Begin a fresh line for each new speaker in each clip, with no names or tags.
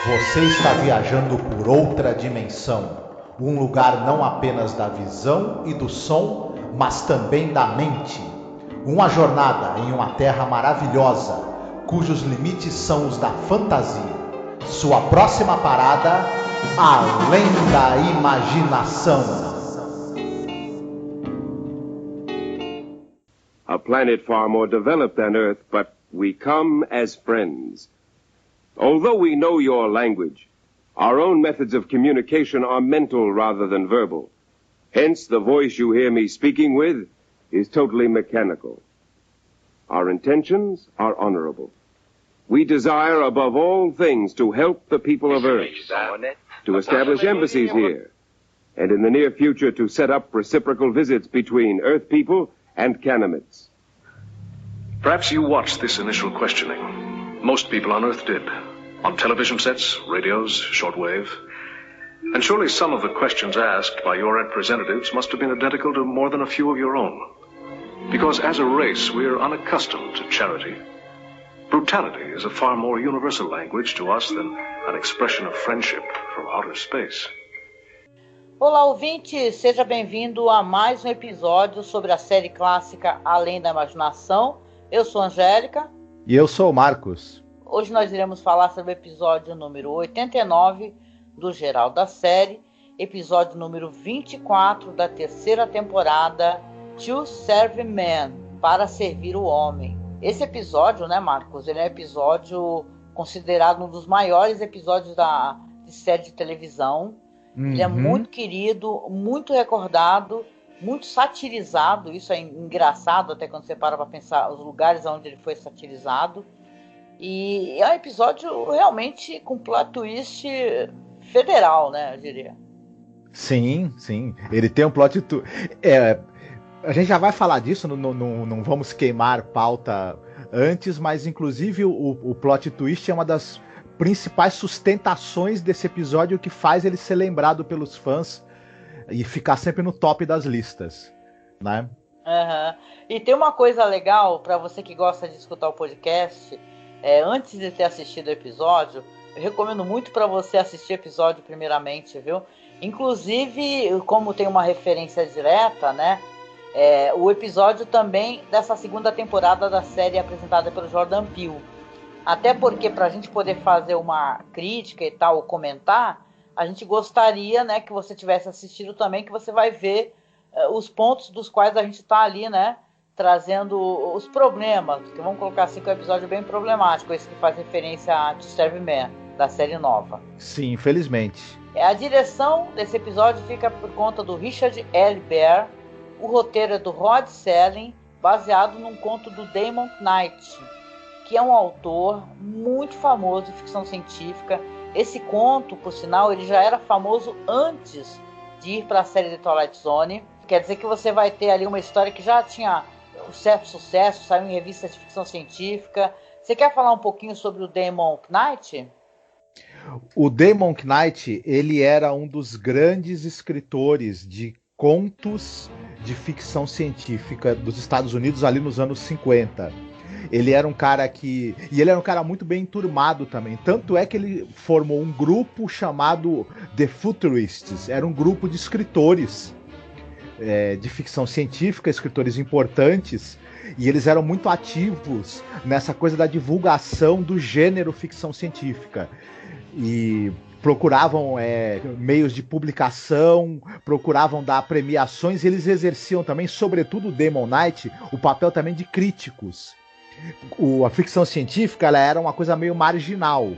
Você está viajando por outra dimensão, um lugar não apenas da visão e do som, mas também da mente. Uma jornada em uma terra maravilhosa, cujos limites são os da fantasia. Sua próxima parada, além da imaginação.
A planet far more developed than Earth, but we come as friends. Although we know your language, our own methods of communication are mental rather than verbal. Hence, the voice you hear me speaking with is totally mechanical. Our intentions are honorable. We desire, above all things, to help the people of Earth, to establish embassies here, and in the near future to set up reciprocal visits between Earth people and Canamites.
Perhaps you watched this initial questioning. Most people on Earth did. On television sets, radios, shortwave. And surely some of the questions asked by your representatives must have been identical to more than a few of your own. Because as a race, we're unaccustomed to charity. Brutality is a far more universal language to us than an expression of friendship from outer space.
Olá, ouvinte! Seja bem-vindo a mais um episódio sobre a série clássica Além da Imaginação. Eu sou a Angélica.
E eu sou o Marcos.
Hoje nós iremos falar sobre o episódio número 89 do geral da série, episódio número 24 da terceira temporada, To Serve Man, para servir o homem. Esse episódio, né, Marcos, ele é um episódio considerado um dos maiores episódios de série de televisão. Ele é muito querido, muito recordado, muito satirizado. Isso é engraçado até quando você para pensar os lugares onde ele foi satirizado. E é um episódio realmente com plot twist federal, né, eu diria.
Sim. Ele tem um plot twist. A gente já vai falar disso, não vamos queimar pauta antes, mas inclusive o plot twist é uma das principais sustentações desse episódio que faz ele ser lembrado pelos fãs e ficar sempre no top das listas, né?
E tem uma coisa legal para você que gosta de escutar o podcast. Antes de ter assistido o episódio, eu recomendo muito para você assistir o episódio primeiramente, viu? Inclusive, como tem uma referência direta, né? O episódio também dessa segunda temporada da série apresentada pelo Jordan Peele. Até porque, para a gente poder fazer uma crítica e tal, ou comentar, a gente gostaria, né, que você tivesse assistido também, que você vai ver os pontos dos quais a gente está ali, né? Trazendo os problemas, que vamos colocar assim, que é um episódio bem problemático, esse que faz referência a To Serve Man, da série nova.
Sim, infelizmente.
A direção desse episódio fica por conta do Richard L. Bear, o roteiro é do Rod Serling, baseado num conto do Damon Knight, que é um autor muito famoso de ficção científica. Esse conto, por sinal, ele já era famoso antes de ir para a série The Twilight Zone. Quer dizer que você vai ter ali uma história que já tinha certo sucesso, saiu em revistas de ficção científica. Você quer falar um pouquinho sobre o Damon Knight?
O Damon Knight, ele era um dos grandes escritores de contos de ficção científica dos Estados Unidos ali nos anos 50. Ele era um cara e ele era um cara muito bem enturmado também. Tanto é que ele formou um grupo chamado The Futurists. Era um grupo de escritores de ficção científica, escritores importantes, e eles eram muito ativos nessa coisa da divulgação do gênero ficção científica. E procuravam meios de publicação, procuravam dar premiações, e eles exerciam também, sobretudo o Damon Knight, o papel também de críticos. A ficção científica ela era uma coisa meio marginal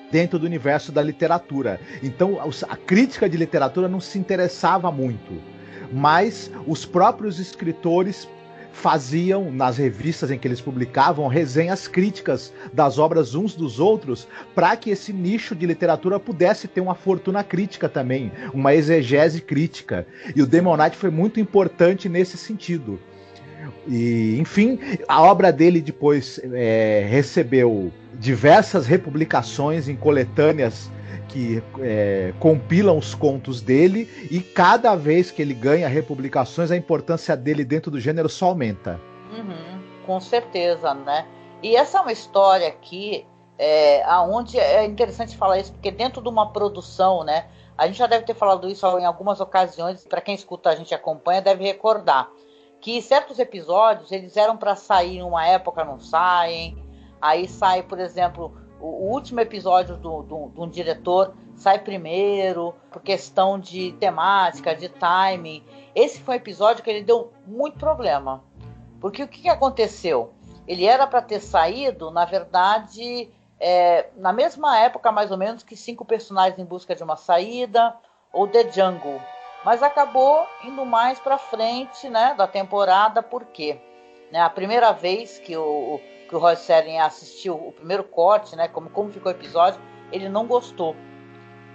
dentro do universo da literatura. Então a crítica de literatura não se interessava muito. Mas os próprios escritores faziam, nas revistas em que eles publicavam, resenhas críticas das obras uns dos outros, para que esse nicho de literatura pudesse ter uma fortuna crítica também, uma exegese crítica. E o Damon Knight foi muito importante nesse sentido. E, enfim, a obra dele depois recebeu diversas republicações em coletâneas que compilam os contos dele, e cada vez que ele ganha republicações, a importância dele dentro do gênero só aumenta.
Com certeza, né? E essa é uma história que aonde é interessante falar isso, porque dentro de uma produção, né, a gente já deve ter falado isso em algumas ocasiões, para quem escuta a gente acompanha deve recordar, que certos episódios eles eram para sair em uma época, não saem, aí sai, por exemplo, o último episódio de um diretor sai primeiro, por questão de temática, de timing. Esse foi um episódio que ele deu muito problema, porque o que aconteceu? Ele era para ter saído, na verdade, na mesma época, mais ou menos, que 5 personagens em busca de uma saída, ou The Jungle. Mas acabou indo mais para frente, né, da temporada, por quê? Né, a primeira vez que o Rod Serling assistiu o primeiro corte, né, como ficou o episódio, ele não gostou.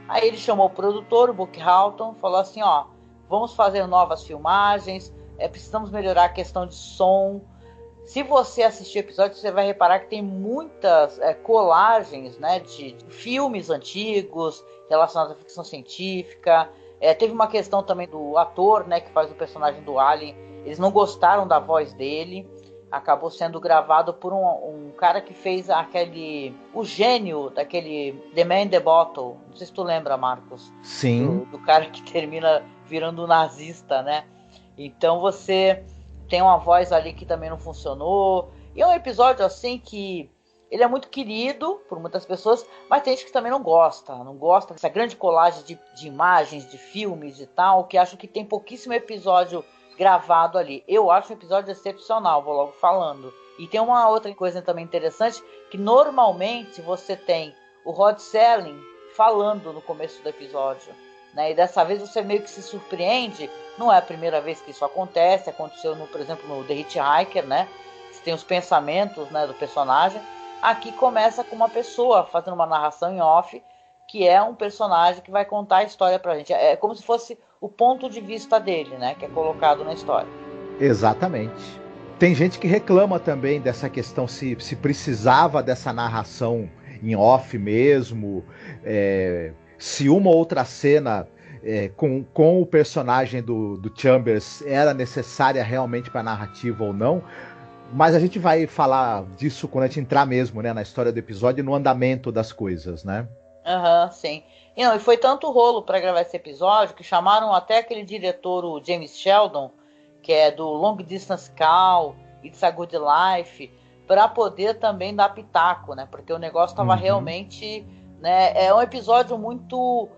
Aí ele chamou o produtor, o Buck Houghton, falou assim, ó, vamos fazer novas filmagens, precisamos melhorar a questão de som. Se você assistir o episódio, você vai reparar que tem muitas colagens, né, de filmes antigos relacionados à ficção científica. Teve uma questão também do ator, né, que faz o personagem do Alien. Eles não gostaram da voz dele. Acabou sendo gravado por um cara que fez o gênio daquele The Man in the Bottle. Não sei se tu lembra, Marcos.
Sim.
Do cara que termina virando um nazista, né? Então você tem uma voz ali que também não funcionou. E é um episódio assim que ele é muito querido por muitas pessoas, mas tem gente que também não gosta dessa grande colagem de imagens, de filmes e tal, que acho que tem pouquíssimo episódio gravado ali. Eu acho um episódio excepcional, vou logo falando. E tem uma outra coisa também interessante, que normalmente você tem o Rod Serling falando no começo do episódio, né? E dessa vez você meio que se surpreende. Não é a primeira vez que isso acontece. Aconteceu, por exemplo, no The Hitchhiker, né? Você tem os pensamentos, né, do personagem. Aqui começa com uma pessoa fazendo uma narração em off, que é um personagem que vai contar a história pra gente. É como se fosse o ponto de vista dele, né, que é colocado na história.
Exatamente. Tem gente que reclama também dessa questão se precisava dessa narração em off mesmo, se uma outra cena com o personagem do Chambers era necessária realmente para a narrativa ou não. Mas a gente vai falar disso quando a gente entrar mesmo, né, na história do episódio e no andamento das coisas, né?
Sim. E foi tanto rolo para gravar esse episódio que chamaram até aquele diretor, o James Sheldon, que é do Long Distance Call, It's a Good Life, para poder também dar pitaco, né? Porque o negócio estava realmente, né? É um episódio muito,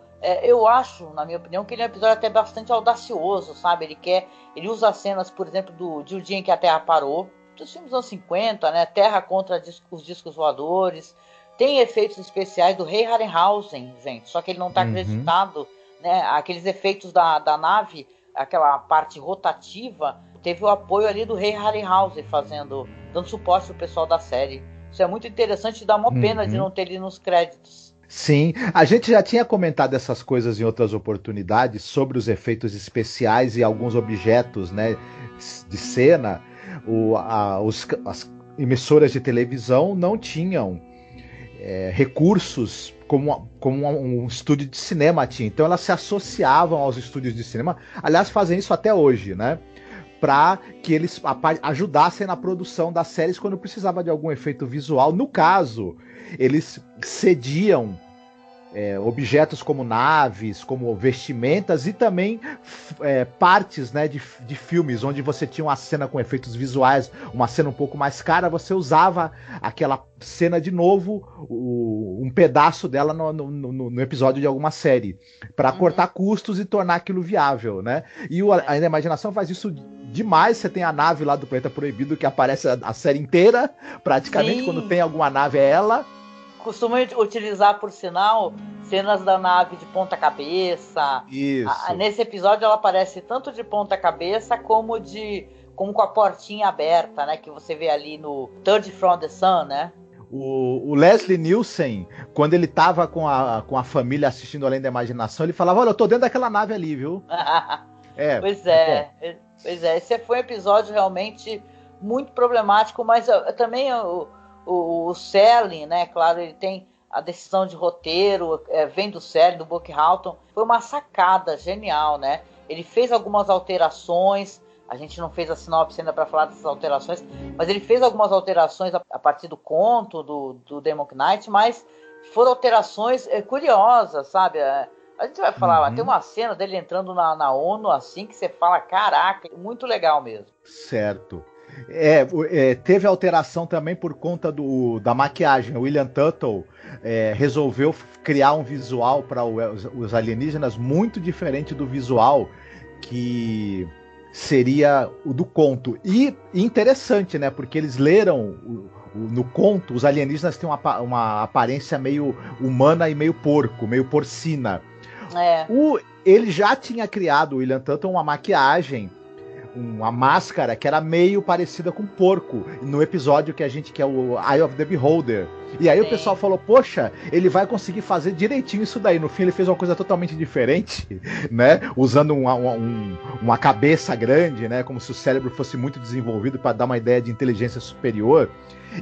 eu acho, na minha opinião, que ele é um episódio até bastante audacioso, sabe? Ele usa cenas, por exemplo, de O Dia em que a Terra Parou, dos filmes dos anos 50, né? Terra contra os discos voadores. Tem efeitos especiais do Ray Harryhausen, gente, só que ele não está acreditado, né? Aqueles efeitos da nave, aquela parte rotativa, teve o apoio ali do Ray Harryhausen dando suporte pro pessoal da série. Isso é muito interessante e dá uma pena de não ter ele nos créditos.
Sim, a gente já tinha comentado essas coisas em outras oportunidades sobre os efeitos especiais e alguns objetos, né, de cena. As emissoras de televisão não tinham recursos como um estúdio de cinema tinha. Então elas se associavam aos estúdios de cinema. Aliás, fazem isso até hoje, né? Para que eles ajudassem na produção das séries quando precisava de algum efeito visual. No caso, eles cediam objetos como naves, como vestimentas e também partes, né, de filmes, onde você tinha uma cena com efeitos visuais, uma cena um pouco mais cara, você usava aquela cena de novo, um pedaço dela no episódio de alguma série, para cortar custos e tornar aquilo viável, né? E a imaginação faz isso demais. Você tem a nave lá do Planeta Proibido que aparece a série inteira, praticamente. Sim. Quando tem alguma nave é ela.
Costumam utilizar, por sinal, cenas da nave de ponta cabeça.
Isso.
Nesse episódio ela aparece tanto de ponta cabeça como com a portinha aberta, né? Que você vê ali no Third from the Sun, né?
O Leslie Nielsen, quando ele tava com a família assistindo Além da Imaginação, ele falava: olha, eu tô dentro daquela nave ali, viu?
Pois é. Esse foi um episódio realmente muito problemático, mas também o Serling, né? Claro, ele tem a decisão de roteiro, vem do Serling, do Buck Houghton. Foi uma sacada genial, né? Ele fez algumas alterações, A gente não fez a sinopse ainda para falar dessas alterações, mas ele fez algumas alterações a partir do conto do Damon Knight, mas foram alterações curiosas, sabe? A gente vai falar, tem uma cena dele entrando na ONU assim, que você fala, caraca, muito legal mesmo.
Certo. Teve alteração também por conta da maquiagem. O William Tuttle resolveu criar um visual para os alienígenas muito diferente do visual que seria o do conto. E interessante, né? Porque eles leram no conto, os alienígenas têm uma aparência meio humana e meio porco, meio porcina. Ele já tinha criado, o William Tuttle, uma maquiagem, uma máscara que era meio parecida com porco, no episódio que é o Eye of the Beholder. E aí o pessoal falou, poxa, ele vai conseguir fazer direitinho isso daí. No fim ele fez uma coisa totalmente diferente, né? Usando uma cabeça grande, né? Como se o cérebro fosse muito desenvolvido para dar uma ideia de inteligência superior.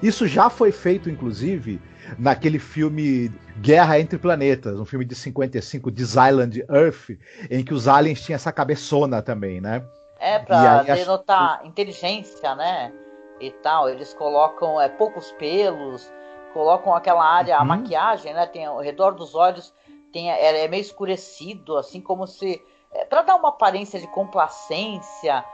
Isso já foi feito, inclusive, naquele filme Guerra Entre Planetas, um filme de 55, This Island Earth, em que os aliens tinham essa cabeçona também, né?
Pra denotar inteligência, né? E tal. Eles colocam poucos pelos, colocam aquela área, a maquiagem, né? Tem ao redor dos olhos, é meio escurecido, assim como se... para dar uma aparência de complacência,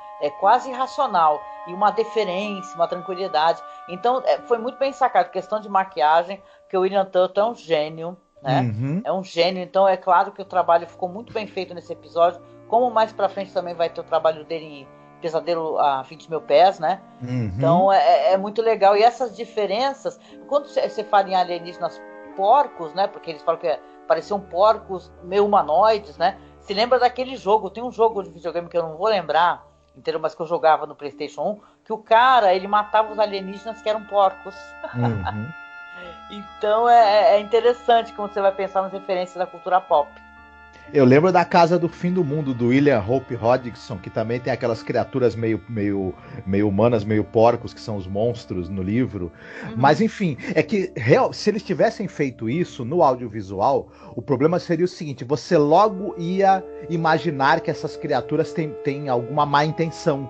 quase irracional. E uma deferência, uma tranquilidade. Então, foi muito bem sacado. Questão de maquiagem, porque o William Tuttle é um gênio, né? É um gênio. Então, é claro que o trabalho ficou muito bem feito nesse episódio. Como mais pra frente também vai ter o trabalho dele em Pesadelo a 20 Mil Pés, né? Então é muito legal. E essas diferenças, quando você fala em alienígenas porcos, né? Porque eles falam que pareciam porcos meio humanoides, né? Se lembra daquele jogo, tem um jogo de videogame que eu não vou lembrar inteiro, mas que eu jogava no PlayStation 1, que o cara, ele matava os alienígenas que eram porcos. Então é interessante como você vai pensar nas referências da cultura pop.
Eu lembro da Casa do Fim do Mundo, do William Hope Hodgson, que também tem aquelas criaturas meio humanas, meio porcos, que são os monstros no livro. Mas, enfim, é que se eles tivessem feito isso no audiovisual, o problema seria o seguinte, você logo ia imaginar que essas criaturas têm alguma má intenção.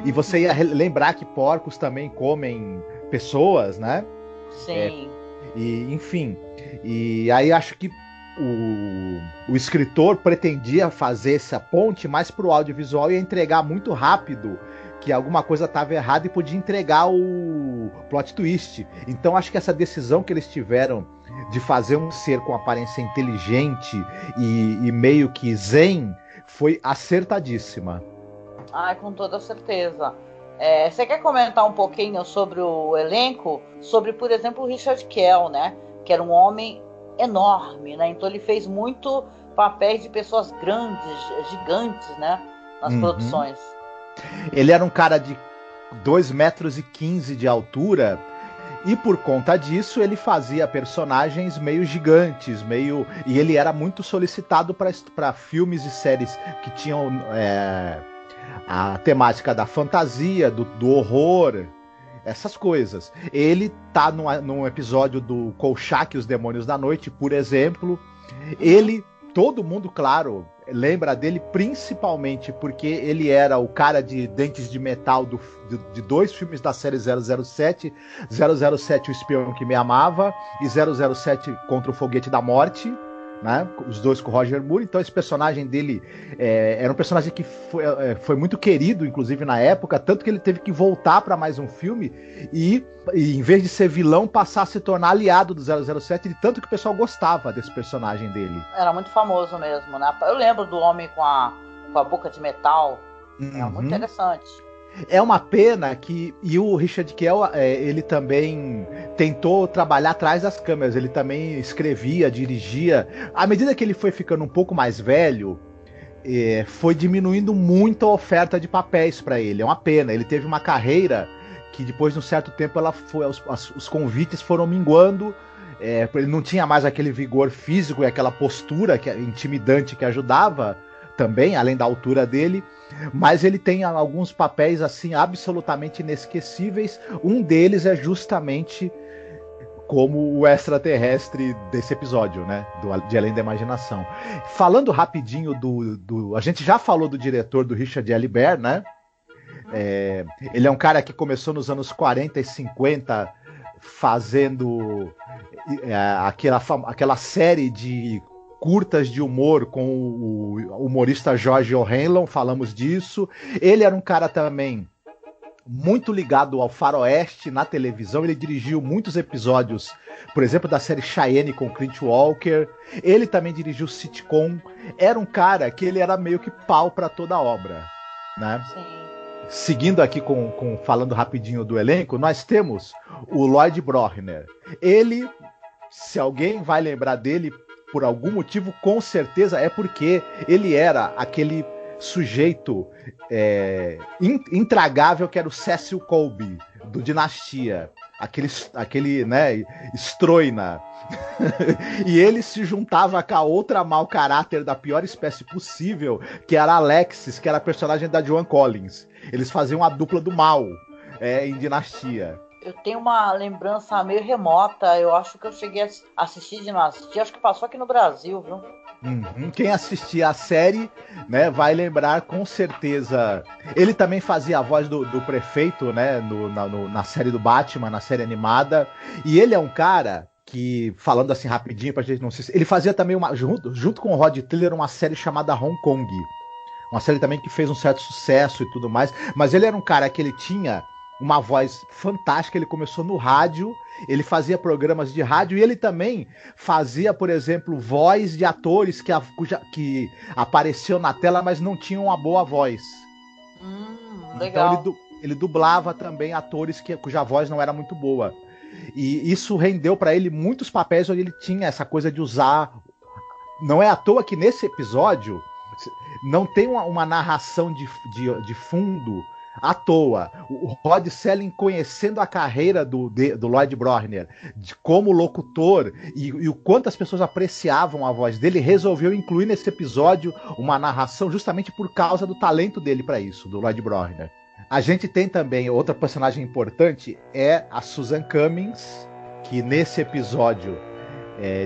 E você ia lembrar que porcos também comem pessoas, né?
Sim.
Enfim, e aí acho que o escritor pretendia fazer essa ponte mais pro audiovisual e entregar muito rápido que alguma coisa estava errada e podia entregar o plot twist. Então acho que essa decisão que eles tiveram de fazer um ser com aparência inteligente e meio que zen foi acertadíssima.
Com toda certeza. Você quer comentar um pouquinho sobre o elenco? Sobre, por exemplo, o Richard Kell, né? Que era um homem enorme, né? Então ele fez muito papéis de pessoas grandes, gigantes, né? Nas produções.
Ele era um cara de 2,15 metros de altura e por conta disso ele fazia personagens meio gigantes, e ele era muito solicitado para filmes e séries que tinham a temática da fantasia, do horror, essas coisas. Ele tá num episódio do Kolchak e os Demônios da Noite, por exemplo. Todo mundo, claro, lembra dele principalmente porque ele era o cara de dentes de metal de 2 filmes da série 007, 007 O Espião que Me Amava e 007 Contra o Foguete da Morte, né? Os dois com o Roger Moore. Então esse personagem dele era um personagem que foi muito querido, inclusive na época, tanto que ele teve que voltar para mais um filme e em vez de ser vilão, passar a se tornar aliado do 007, de tanto que o pessoal gostava desse personagem dele.
Era muito famoso mesmo, né? Eu lembro do homem com a boca de metal. Era muito interessante.
É uma pena e o Richard Kell, ele também tentou trabalhar atrás das câmeras, ele também escrevia, dirigia. À medida que ele foi ficando um pouco mais velho, foi diminuindo muito a oferta de papéis para ele. É uma pena, ele teve uma carreira que depois de um certo tempo os convites foram minguando, ele não tinha mais aquele vigor físico e aquela postura intimidante que ajudava também, além da altura dele. Mas ele tem alguns papéis assim absolutamente inesquecíveis. Um deles é justamente como o extraterrestre desse episódio, né? De Além da Imaginação. Falando rapidinho a gente já falou do diretor, do Richard L. Baer, né? Ele é um cara que começou nos anos 40 e 50 fazendo aquela série de curtas de humor com o humorista George O'Hanlon, falamos disso. Ele era um cara também muito ligado ao faroeste na televisão. Ele dirigiu muitos episódios, por exemplo, da série Cheyenne com Clint Walker. Ele também dirigiu sitcom. Era um cara que ele era meio que pau para toda a obra, né?
Sim.
Seguindo aqui falando rapidinho do elenco, nós temos o Lloyd Brochner. Ele, se alguém vai lembrar dele por algum motivo, com certeza é porque ele era aquele sujeito intragável que era o Cecil Colby, do Dinastia. Aquele né, estroina. E ele se juntava com a outra mau caráter da pior espécie possível, que era a Alexis, que era a personagem da Joan Collins. Eles faziam a dupla do mal em Dinastia.
Eu tenho uma lembrança meio remota. Eu acho que eu cheguei a assistir Dinastia. Acho que passou aqui no Brasil, viu?
Quem assistia a série, né, vai lembrar com certeza. Ele também fazia a voz do prefeito, né, na série do Batman, na série animada. E ele é um cara que, falando assim rapidinho pra gente não se... Ele fazia também, junto com o Rod Tiller, uma série chamada Hong Kong. Uma série também que fez um certo sucesso e tudo mais. Mas ele era um cara que ele tinha uma voz fantástica. Ele começou no rádio, ele fazia programas de rádio e ele também fazia, por exemplo, voz de atores que apareciam na tela, mas não tinham uma boa voz.
Legal.
Então ele dublava também atores cuja voz não era muito boa. E isso rendeu para ele muitos papéis onde ele tinha essa coisa de usar. Não é à toa que nesse episódio não tem uma narração de fundo à toa. O Rod Serling, conhecendo a carreira do Lloyd Brochner como locutor e o quanto as pessoas apreciavam a voz dele, resolveu incluir nesse episódio uma narração justamente por causa do talento dele para isso, do Lloyd Brochner. A gente tem também outra personagem importante, é a Susan Cummings, que nesse episódio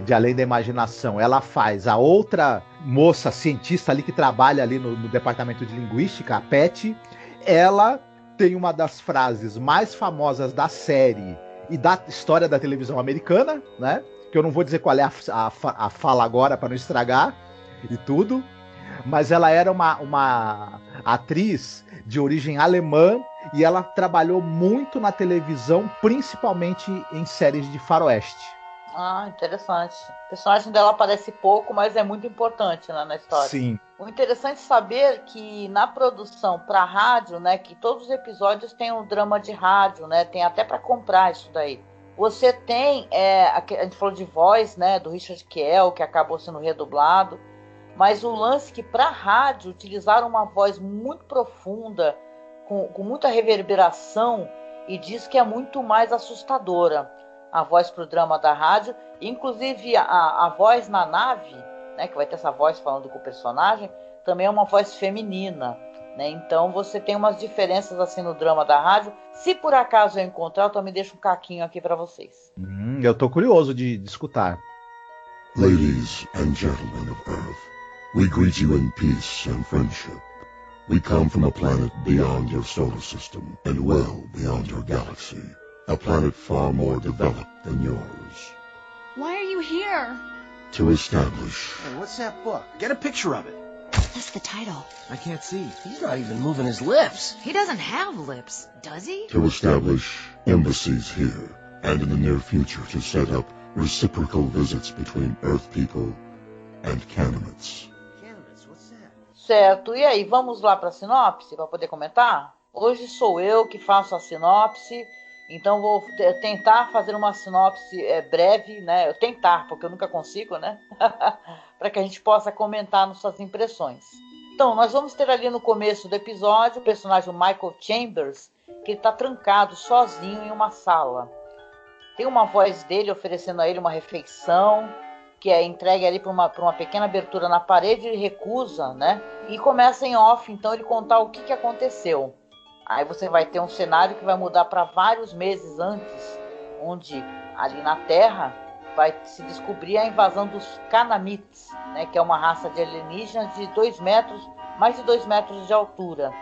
de Além da Imaginação, ela faz a outra moça cientista ali que trabalha ali no departamento de linguística, a Patty. Ela tem uma das frases mais famosas da série e da história da televisão americana, né? Que eu não vou dizer qual é a fala agora para não estragar e tudo. Mas ela era uma atriz de origem alemã e ela trabalhou muito na televisão, principalmente em séries de faroeste.
Ah, interessante. O personagem dela aparece pouco, mas é muito importante, né, na história.
Sim.
O interessante é saber que na produção para rádio, né, que todos os episódios têm um drama de rádio, né, tem até para comprar isso daí. Você tem, a gente falou de voz, né, do Richard Kiel, que acabou sendo redublado, mas o lance que para rádio utilizaram uma voz muito profunda, com muita reverberação, e diz que é muito mais assustadora a voz pro drama da rádio. Inclusive a voz na nave, né, que vai ter essa voz falando com o personagem, também é uma voz feminina, né? Então você tem umas diferenças assim no drama da rádio. Se por acaso eu encontrar, eu também deixo um caquinho aqui para vocês.
Eu tô curioso de escutar.
Ladies and gentlemen of Earth, we greet you in peace and friendship. We come from a planet beyond your solar system and well beyond your galaxy. A planet far more developed than yours.
Why are you here?
To establish...
Hey, what's that book? Get a picture of it.
That's the title.
I can't see. He's not even moving his lips.
He doesn't have lips, does he?
To establish embassies here, and in the near future to set up reciprocal visits between Earth people and Canaanites.
Canaanites, what's that?
Certo, e aí, vamos lá para a sinopse, para poder comentar? Hoje sou eu que faço a sinopse. Então vou tentar fazer uma sinopse breve, né? Eu tentar, porque eu nunca consigo, né? Para que a gente possa comentar nossas impressões. Então, nós vamos ter ali no começo do episódio o personagem Michael Chambers, que está trancado sozinho em uma sala. Tem uma voz dele oferecendo a ele uma refeição, que é entregue ali por uma pequena abertura na parede. Ele recusa, né? E começa em off, então, ele contar o que aconteceu. Aí você vai ter um cenário que vai mudar para vários meses antes, onde ali na Terra vai se descobrir a invasão dos Canaanites, né, que é uma raça de alienígenas de 2 metros, mais de 2 metros de altura.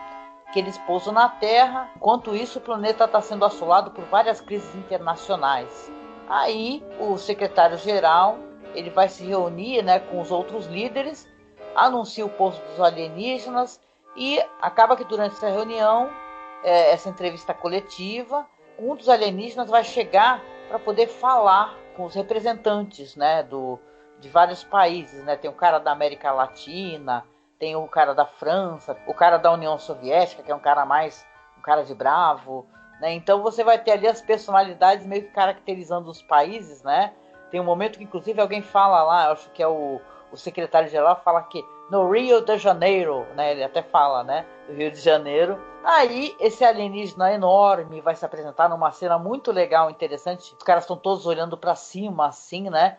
que eles pousam na Terra. Enquanto isso, o planeta está sendo assolado por várias crises internacionais. Aí, o secretário-geral ele vai se reunir, né, com os outros líderes, anuncia o pouso dos alienígenas e acaba que durante essa reunião, essa entrevista coletiva, um dos alienígenas vai chegar para poder falar com os representantes, né, de vários países, né? Tem o cara da América Latina, tem o cara da França, o cara da União Soviética, que é um cara de bravo, né? Então você vai ter ali as personalidades meio que caracterizando os países, né? Tem um momento que inclusive alguém fala lá, acho que é o secretário-geral, fala que no Rio de Janeiro, né? Ele até fala, né? Do Rio de Janeiro. Aí esse alienígena enorme vai se apresentar numa cena muito legal, interessante. Os caras estão todos olhando para cima, assim, né?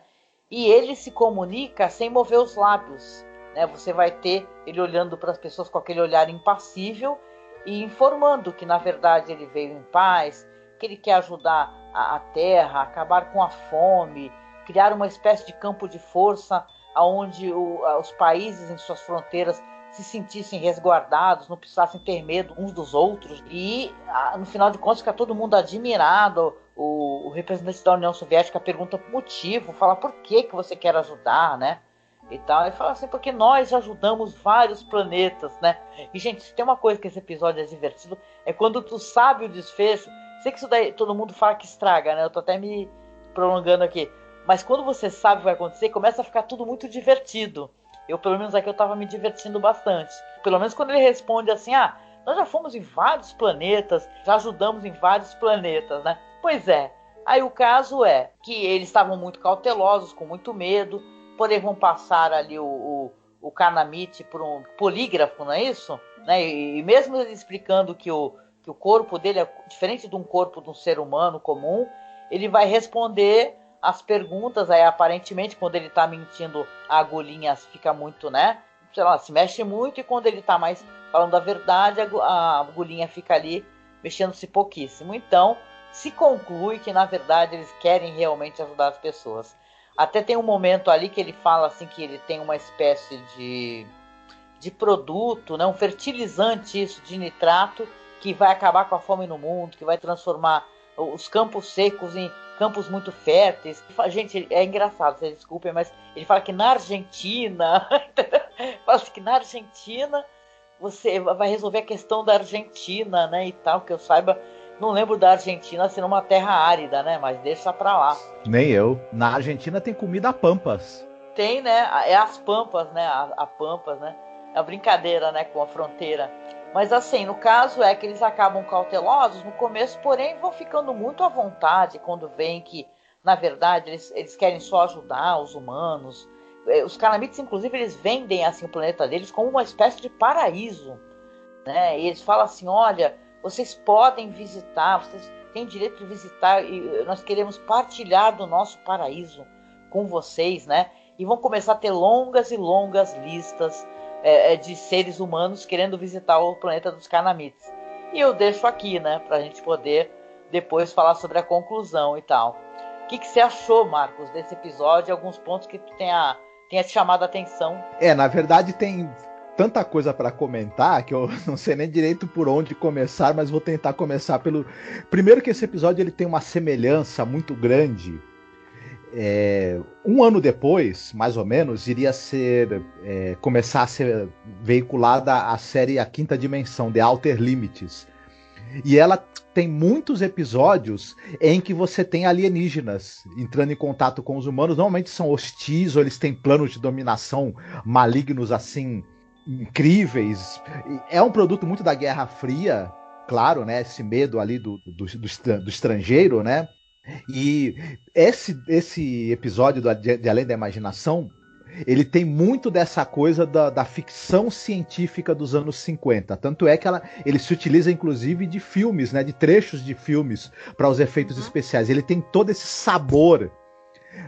E ele se comunica sem mover os lábios, né? Você vai ter ele olhando para as pessoas com aquele olhar impassível e informando que, na verdade, ele veio em paz, que ele quer ajudar a Terra, acabar com a fome, criar uma espécie de campo de força onde os países em suas fronteiras se sentissem resguardados, não precisassem ter medo uns dos outros. E, no final de contas, fica todo mundo admirado. O representante da União Soviética pergunta o motivo, fala por que você quer ajudar, né? E tal. Ele fala assim, porque nós ajudamos vários planetas, né? E, gente, se tem uma coisa que esse episódio é divertido, é quando tu sabe o desfecho. Sei que isso daí todo mundo fala que estraga, né? Eu tô até me prolongando aqui. Mas quando você sabe o que vai acontecer, começa a ficar tudo muito divertido. Eu, pelo menos aqui, eu tava me divertindo bastante. Pelo menos quando ele responde assim, nós já fomos em vários planetas, já ajudamos em vários planetas, né? Pois é. Aí o caso é que eles estavam muito cautelosos, com muito medo, porém vão passar ali o Kanamiti por um polígrafo, não é isso? Né? E mesmo ele explicando que o corpo dele é diferente de um corpo de um ser humano comum, ele vai responder as perguntas, aí aparentemente quando ele tá mentindo a agulhinha fica muito, né, sei lá, se mexe muito, e quando ele tá mais falando a verdade, a agulhinha fica ali mexendo-se pouquíssimo. Então se conclui que na verdade eles querem realmente ajudar as pessoas. Até tem um momento ali que ele fala assim que ele tem uma espécie de produto, né, um fertilizante isso, de nitrato, que vai acabar com a fome no mundo, que vai transformar os campos secos em campos muito férteis. Gente, é engraçado, vocês desculpem, mas ele fala que na Argentina, fala assim que na Argentina você vai resolver a questão da Argentina, né, e tal, que eu saiba, não lembro da Argentina ser uma terra árida, né, mas deixa pra lá.
Nem eu. Na Argentina tem comida a pampas.
Tem, né, é as pampas, né, a pampas, né, é uma brincadeira, né, com a fronteira. Mas assim, no caso é que eles acabam cautelosos no começo, porém vão ficando muito à vontade quando veem que, na verdade, eles querem só ajudar os humanos. Os Kanamites, inclusive, eles vendem assim, o planeta deles como uma espécie de paraíso, né? E eles falam assim, olha, vocês podem visitar, vocês têm direito de visitar, e nós queremos partilhar do nosso paraíso com vocês, né? E vão começar a ter longas e longas listas de seres humanos querendo visitar o planeta dos Kanamites. E eu deixo aqui, né, pra gente poder depois falar sobre a conclusão e tal. O que você achou, Marcos, desse episódio? Alguns pontos que tu tenha te chamado a atenção?
Na verdade tem tanta coisa para comentar que eu não sei nem direito por onde começar, mas vou tentar começar pelo... Primeiro que esse episódio ele tem uma semelhança muito grande. Um ano depois, mais ou menos, iria começar a ser veiculada a série A Quinta Dimensão, The Outer Limits. E ela tem muitos episódios em que você tem alienígenas entrando em contato com os humanos. Normalmente são hostis, ou eles têm planos de dominação malignos, assim, incríveis. É um produto muito da Guerra Fria, claro, né? Esse medo ali do estrangeiro, né? E esse episódio de Além da Imaginação, ele tem muito dessa coisa da ficção científica dos anos 50. Tanto é que ele se utiliza, inclusive, de filmes, né, de trechos de filmes para os efeitos especiais. Ele tem todo esse sabor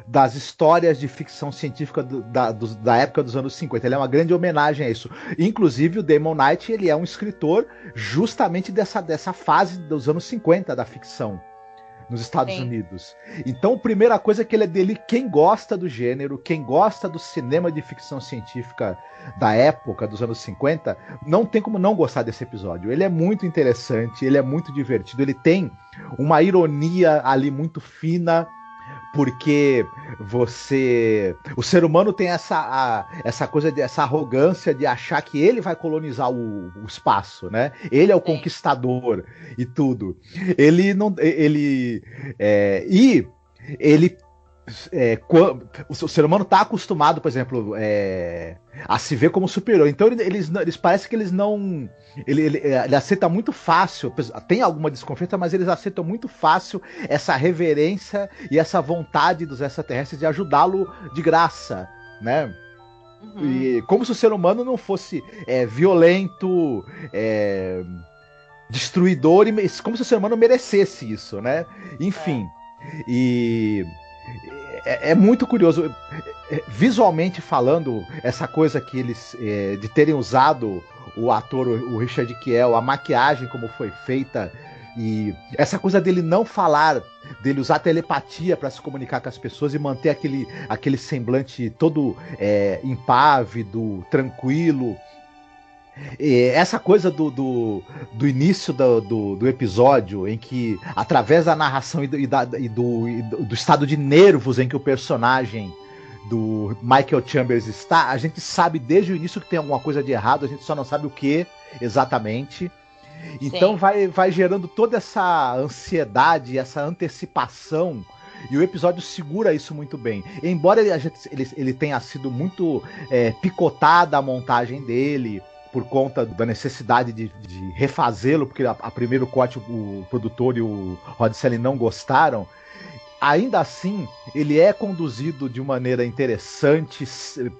das histórias de ficção científica da época dos anos 50. Ele é uma grande homenagem a isso. Inclusive, o Damon Knight, ele é um escritor justamente dessa fase dos anos 50 da ficção. nos Estados
Sim.
Unidos. Então, a primeira coisa é que ele é dele, quem gosta do gênero, quem gosta do cinema de ficção científica da época, dos anos 50, não tem como não gostar desse episódio. Ele é muito interessante, ele é muito divertido, ele tem uma ironia ali muito fina, porque o ser humano tem essa coisa, essa arrogância de achar que ele vai colonizar o espaço, né? Ele é o conquistador e tudo. Ele não, ele o ser humano está acostumado, por exemplo, a se ver como superior. Então eles parece que eles não. Ele aceita muito fácil, tem alguma desconfiança, mas eles aceitam muito fácil essa reverência e essa vontade dos extraterrestres de ajudá-lo de graça, né? Uhum. E como se o ser humano não fosse violento, destruidor, como se o ser humano merecesse isso, né? Enfim, e é muito curioso, visualmente falando, essa coisa que eles, de terem usado o ator, o Richard Kiel, a maquiagem como foi feita, e essa coisa dele não falar, dele usar telepatia para se comunicar com as pessoas e manter aquele semblante todo impávido, tranquilo. Essa coisa do início do episódio, em que, através da narração e do estado de nervos em que o personagem do Michael Chambers está, a gente sabe desde o início que tem alguma coisa de errado, a gente só não sabe o que exatamente. Então vai gerando toda essa ansiedade, essa antecipação, e o episódio segura isso muito bem. Embora ele tenha sido muito picotada a montagem dele, por conta da necessidade de refazê-lo, porque a primeiro corte o produtor e o Rod Serling não gostaram, ainda assim ele é conduzido de maneira interessante,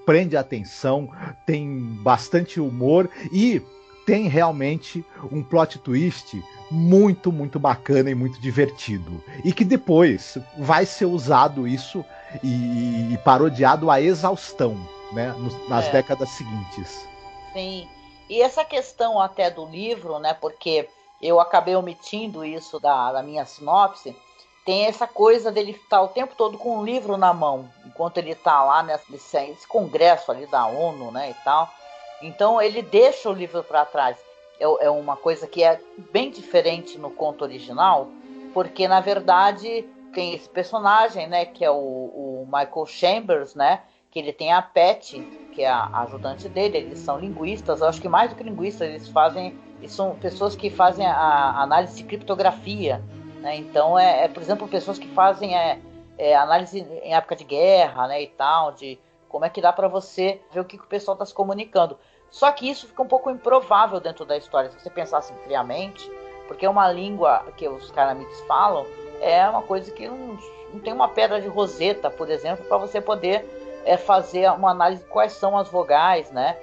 prende a atenção, tem bastante humor e tem realmente um plot twist muito, muito bacana e muito divertido. E que depois vai ser usado isso e parodiado à exaustão, né, nas décadas seguintes.
Sim. E essa questão até do livro, né, porque eu acabei omitindo isso da minha sinopse, tem essa coisa dele estar o tempo todo com um livro na mão, enquanto ele está lá nesse congresso ali da ONU, né, e tal. Então ele deixa o livro para trás. É uma coisa que é bem diferente no conto original, porque na verdade tem esse personagem, né, que é o Michael Chambers, né, que ele tem a Patty, que é a ajudante dele. Eles são linguistas, eu acho que mais do que linguistas, eles são pessoas que fazem a análise de criptografia, né? Então, por exemplo, pessoas que fazem análise em época de guerra, né, e tal, de como é que dá para você ver o que o pessoal está se comunicando. Só que isso fica um pouco improvável dentro da história, se você pensar assim friamente, porque é uma língua que os Canamites falam, é uma coisa que não tem uma pedra de Roseta, por exemplo, para você poder fazer uma análise de quais são as vogais, né?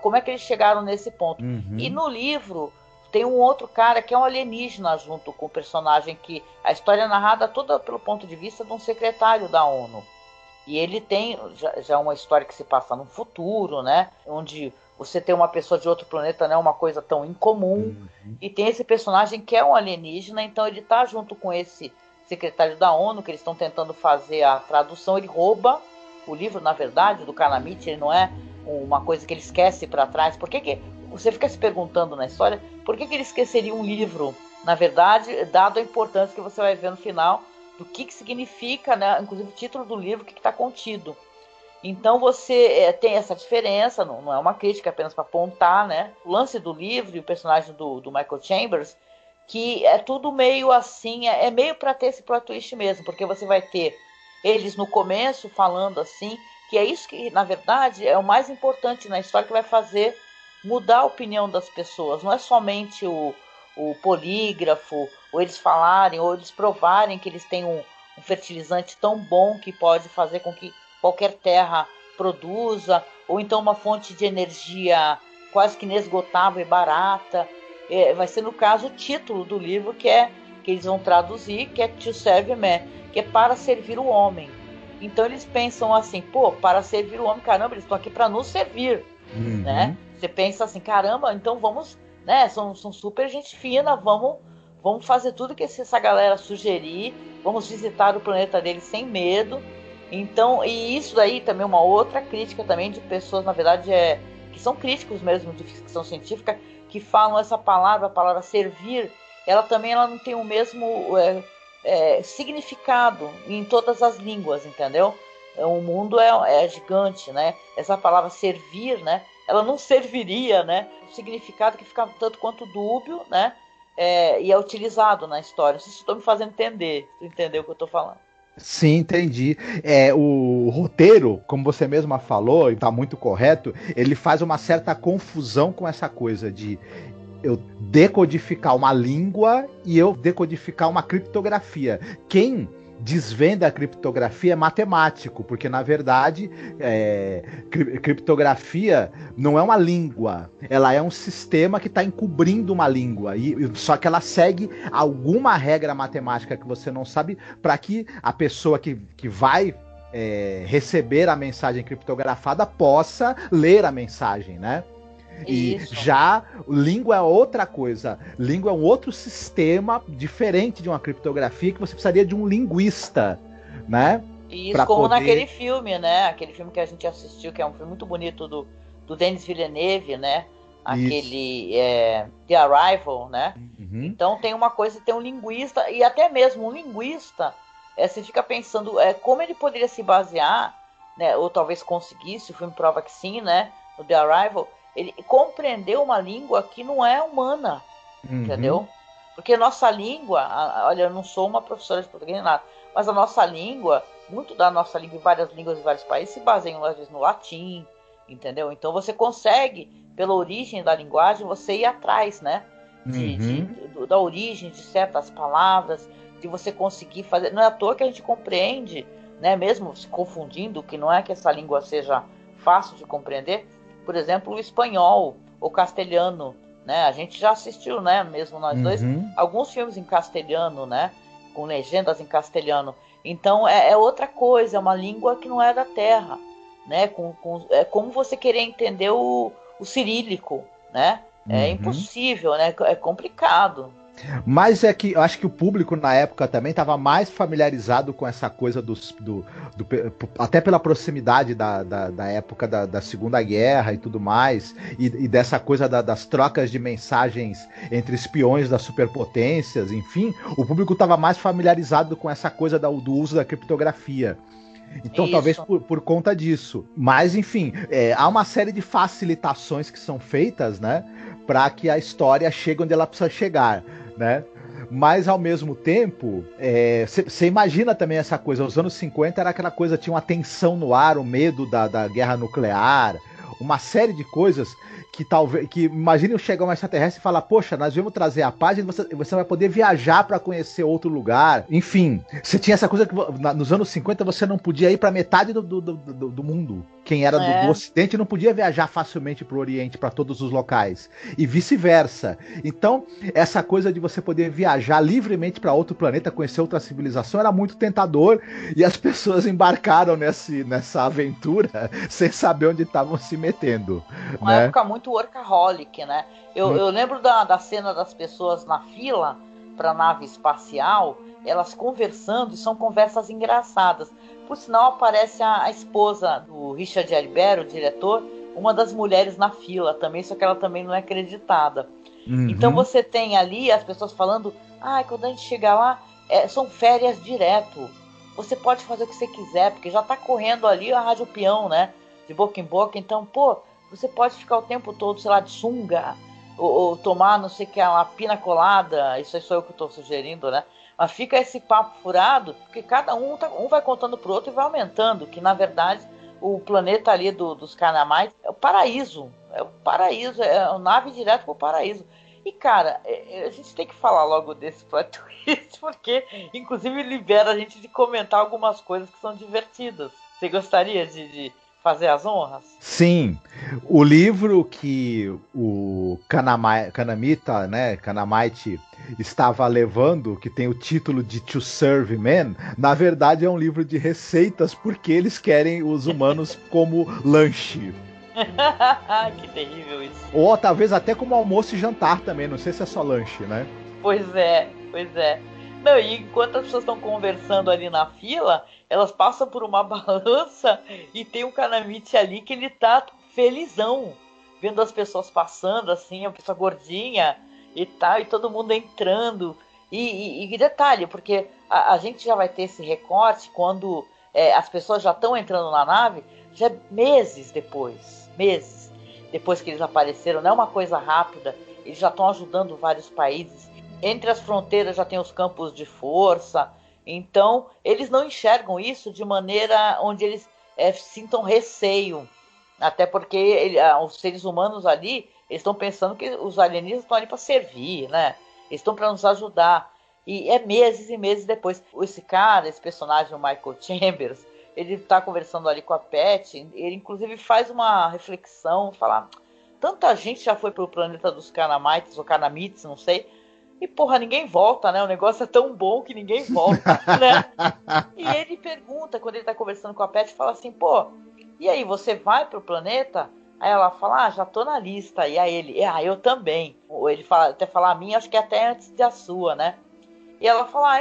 Como é que eles chegaram nesse ponto. Uhum. E no livro tem um outro cara que é um alienígena junto com o personagem, que a história é narrada toda pelo ponto de vista de um secretário da ONU. E ele tem já uma história que se passa no futuro, né? Onde você tem uma pessoa de outro planeta, não é uma coisa tão incomum. Uhum. E tem esse personagem que é um alienígena, então ele tá junto com esse secretário da ONU, que eles estão tentando fazer a tradução. Ele rouba o livro, na verdade, do Canamite, ele não é uma coisa que ele esquece para trás. Por que você fica se perguntando na história, por que ele esqueceria um livro? Na verdade, dado a importância que você vai ver no final, do que significa, né, inclusive o título do livro, o que está contido. Então você tem essa diferença, não é uma crítica apenas para apontar, né, o lance do livro e o personagem do Michael Chambers, que é tudo meio assim, é meio para ter esse plot twist mesmo, porque você vai ter eles no começo falando assim, que é isso que, na verdade, é o mais importante na história, que vai fazer mudar a opinião das pessoas. Não é somente o polígrafo, ou eles falarem, ou eles provarem que eles têm um fertilizante tão bom que pode fazer com que qualquer terra produza, ou então uma fonte de energia quase que inesgotável e barata. Vai ser, no caso, o título do livro, que eles vão traduzir, que é To Serve Man, que é para servir o homem. Então eles pensam assim, para servir o homem, caramba, eles estão aqui para nos servir, né? Você pensa assim, caramba, então vamos, né, são super gente fina, vamos vamos fazer tudo que essa galera sugerir, vamos visitar o planeta deles sem medo. Então, e isso daí também é uma outra crítica também de pessoas, na verdade, que são críticos mesmo de ficção científica, que falam essa palavra, a palavra servir, ela não tem o mesmo significado em todas as línguas, entendeu? O mundo é gigante, né? Essa palavra servir, né? Ela não serviria, né? O significado que fica tanto quanto dúbio, né? E é utilizado na história. Não sei se estou me fazendo entender. Tu entendeu o que eu estou falando?
Sim, entendi. O roteiro, como você mesma falou, e está muito correto, ele faz uma certa confusão com essa coisa de eu decodificar uma língua e eu decodificar uma criptografia. Quem desvenda a criptografia é matemático, porque na verdade criptografia não é uma língua, ela é um sistema que está encobrindo uma língua, só que ela segue alguma regra matemática que você não sabe, para que a pessoa que vai receber a mensagem criptografada possa ler a mensagem, né? E
Isso.
já língua é outra coisa. Língua é um outro sistema diferente de uma criptografia, que você precisaria de um linguista, né?
Isso, como naquele filme, né? Aquele filme que a gente assistiu, que é um filme muito bonito do Denis Villeneuve, né? Aquele The Arrival, né?
Uhum.
Então tem uma coisa, tem um linguista, e até mesmo um linguista, você fica pensando como ele poderia se basear, né? Ou talvez conseguisse, o filme prova que sim, né? No The Arrival, ele compreendeu uma língua que não é humana, entendeu? Porque nossa língua, olha, eu não sou uma professora de português nem nada, mas a nossa língua, muito da nossa língua, várias línguas de vários países se baseiam às vezes no latim, entendeu? Então você consegue, pela origem da linguagem, você ir atrás, né? Da origem de certas palavras, de você conseguir fazer. Não é à toa que a gente compreende, né? Mesmo se confundindo, que não é que essa língua seja fácil de compreender. Por exemplo, o espanhol, o castelhano, né? A gente já assistiu, né? Mesmo nós dois, alguns filmes em castelhano, né? Com legendas em castelhano. Então é outra coisa, é uma língua que não é da terra, né? É como você querer entender o cirílico, né? É impossível, né? É complicado.
Mas é que eu acho que o público na época também estava mais familiarizado com essa coisa até pela proximidade da época da Segunda Guerra e tudo mais, e dessa coisa das trocas de mensagens entre espiões das superpotências, enfim, o público estava mais familiarizado com essa coisa do uso da criptografia. Então, talvez por conta disso. Mas, enfim, há uma série de facilitações que são feitas, né, para que a história chegue onde ela precisa chegar, né? Mas, ao mesmo tempo, você imagina também essa coisa. Os anos 50 era aquela coisa, tinha uma tensão no ar, o medo da guerra nuclear, uma série de coisas que imagine eu chegar um extraterrestre e falar, poxa, nós vamos trazer a paz e você vai poder viajar para conhecer outro lugar. Enfim, você tinha essa coisa que nos anos 50 você não podia ir para metade do mundo. Quem era do Ocidente não podia viajar facilmente para o Oriente, para todos os locais. E vice-versa. Então, essa coisa de você poder viajar livremente para outro planeta, conhecer outra civilização, era muito tentador. E as pessoas embarcaram nessa aventura sem saber onde estavam se metendo.
Uma época muito workaholic, né? Eu lembro da cena das pessoas na fila para a nave espacial, elas conversando, e são conversas engraçadas. Por sinal, aparece a esposa do Richard Attenborough, o diretor, uma das mulheres na fila também, só que ela também não é acreditada. Então você tem ali as pessoas falando, quando a gente chegar lá, são férias direto. Você pode fazer o que você quiser, porque já tá correndo ali a rádio peão, né? De boca em boca, então, você pode ficar o tempo todo, sei lá, de sunga, ou tomar, não sei o que, uma pina colada, isso aí sou eu que estou sugerindo, né? Mas fica esse papo furado, porque cada um vai contando pro outro e vai aumentando, que na verdade o planeta ali dos Canamites é o paraíso, é a nave direto pro paraíso. E cara, a gente tem que falar logo desse plot twist, porque inclusive libera a gente de comentar algumas coisas que são divertidas. Você gostaria de fazer as honras?
Sim, o livro que o Kanamita, né, Kanamite estava levando, que tem o título de To Serve Men, na verdade é um livro de receitas, porque eles querem os humanos como lanche.
Que terrível isso.
Ou talvez até como almoço e jantar também, não sei se é só lanche, né?
Pois é. Não, e enquanto as pessoas estão conversando ali na fila, elas passam por uma balança e tem um Kanamichi ali que ele tá felizão, vendo as pessoas passando, assim, a pessoa gordinha e tal, e todo mundo entrando. E detalhe, porque a gente já vai ter esse recorte quando as pessoas já estão entrando na nave, já meses depois que eles apareceram, não é uma coisa rápida, eles já estão ajudando vários países. Entre as fronteiras já tem os campos de força, então eles não enxergam isso de maneira onde eles sintam receio, até porque os seres humanos ali, eles estão pensando que os alienígenas estão ali para servir, né? Eles estão para nos ajudar. E é meses e meses depois. Esse personagem, o Michael Chambers, ele está conversando ali com a Pat, ele inclusive faz uma reflexão, fala, tanta gente já foi pro planeta dos Kanamites, ou Kanamites, não sei, e porra, ninguém volta, né? O negócio é tão bom que ninguém volta, né? E ele pergunta, quando ele tá conversando com a Pat, fala assim, pô, e aí, você vai pro planeta? Aí ela fala, já tô na lista. E aí ele, eu também. Ou ele até fala a minha, acho que até antes da sua, né? E ela fala,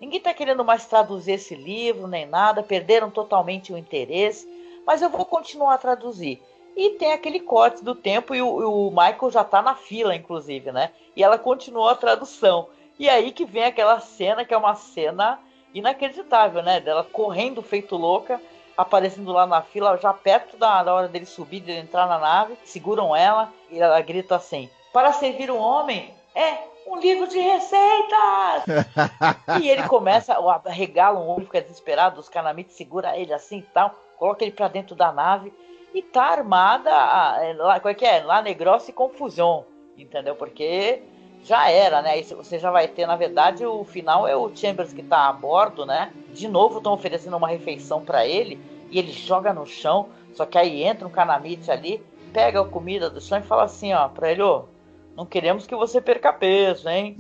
ninguém tá querendo mais traduzir esse livro, nem nada, perderam totalmente o interesse, mas eu vou continuar a traduzir. E tem aquele corte do tempo e o Michael já tá na fila, inclusive, né? E ela continuou a tradução. E aí que vem aquela cena, que é uma cena inacreditável, né? Dela correndo feito louca, aparecendo lá na fila, já perto da hora dele subir, dele entrar na nave, seguram ela e ela grita assim, para servir um homem, um livro de receitas! E ele começa a regala um olho, fica desesperado, os Kanamites segura ele assim e tal, coloca ele pra dentro da nave e tá armada, lá Negrossa e confusão, entendeu? Porque já era, né? Aí você já vai ter, na verdade, o final é o Chambers que tá a bordo, né? De novo estão oferecendo uma refeição pra ele e ele joga no chão, só que aí entra um Kanamite ali, pega a comida do chão e fala assim, pra ele, não queremos que você perca peso, hein?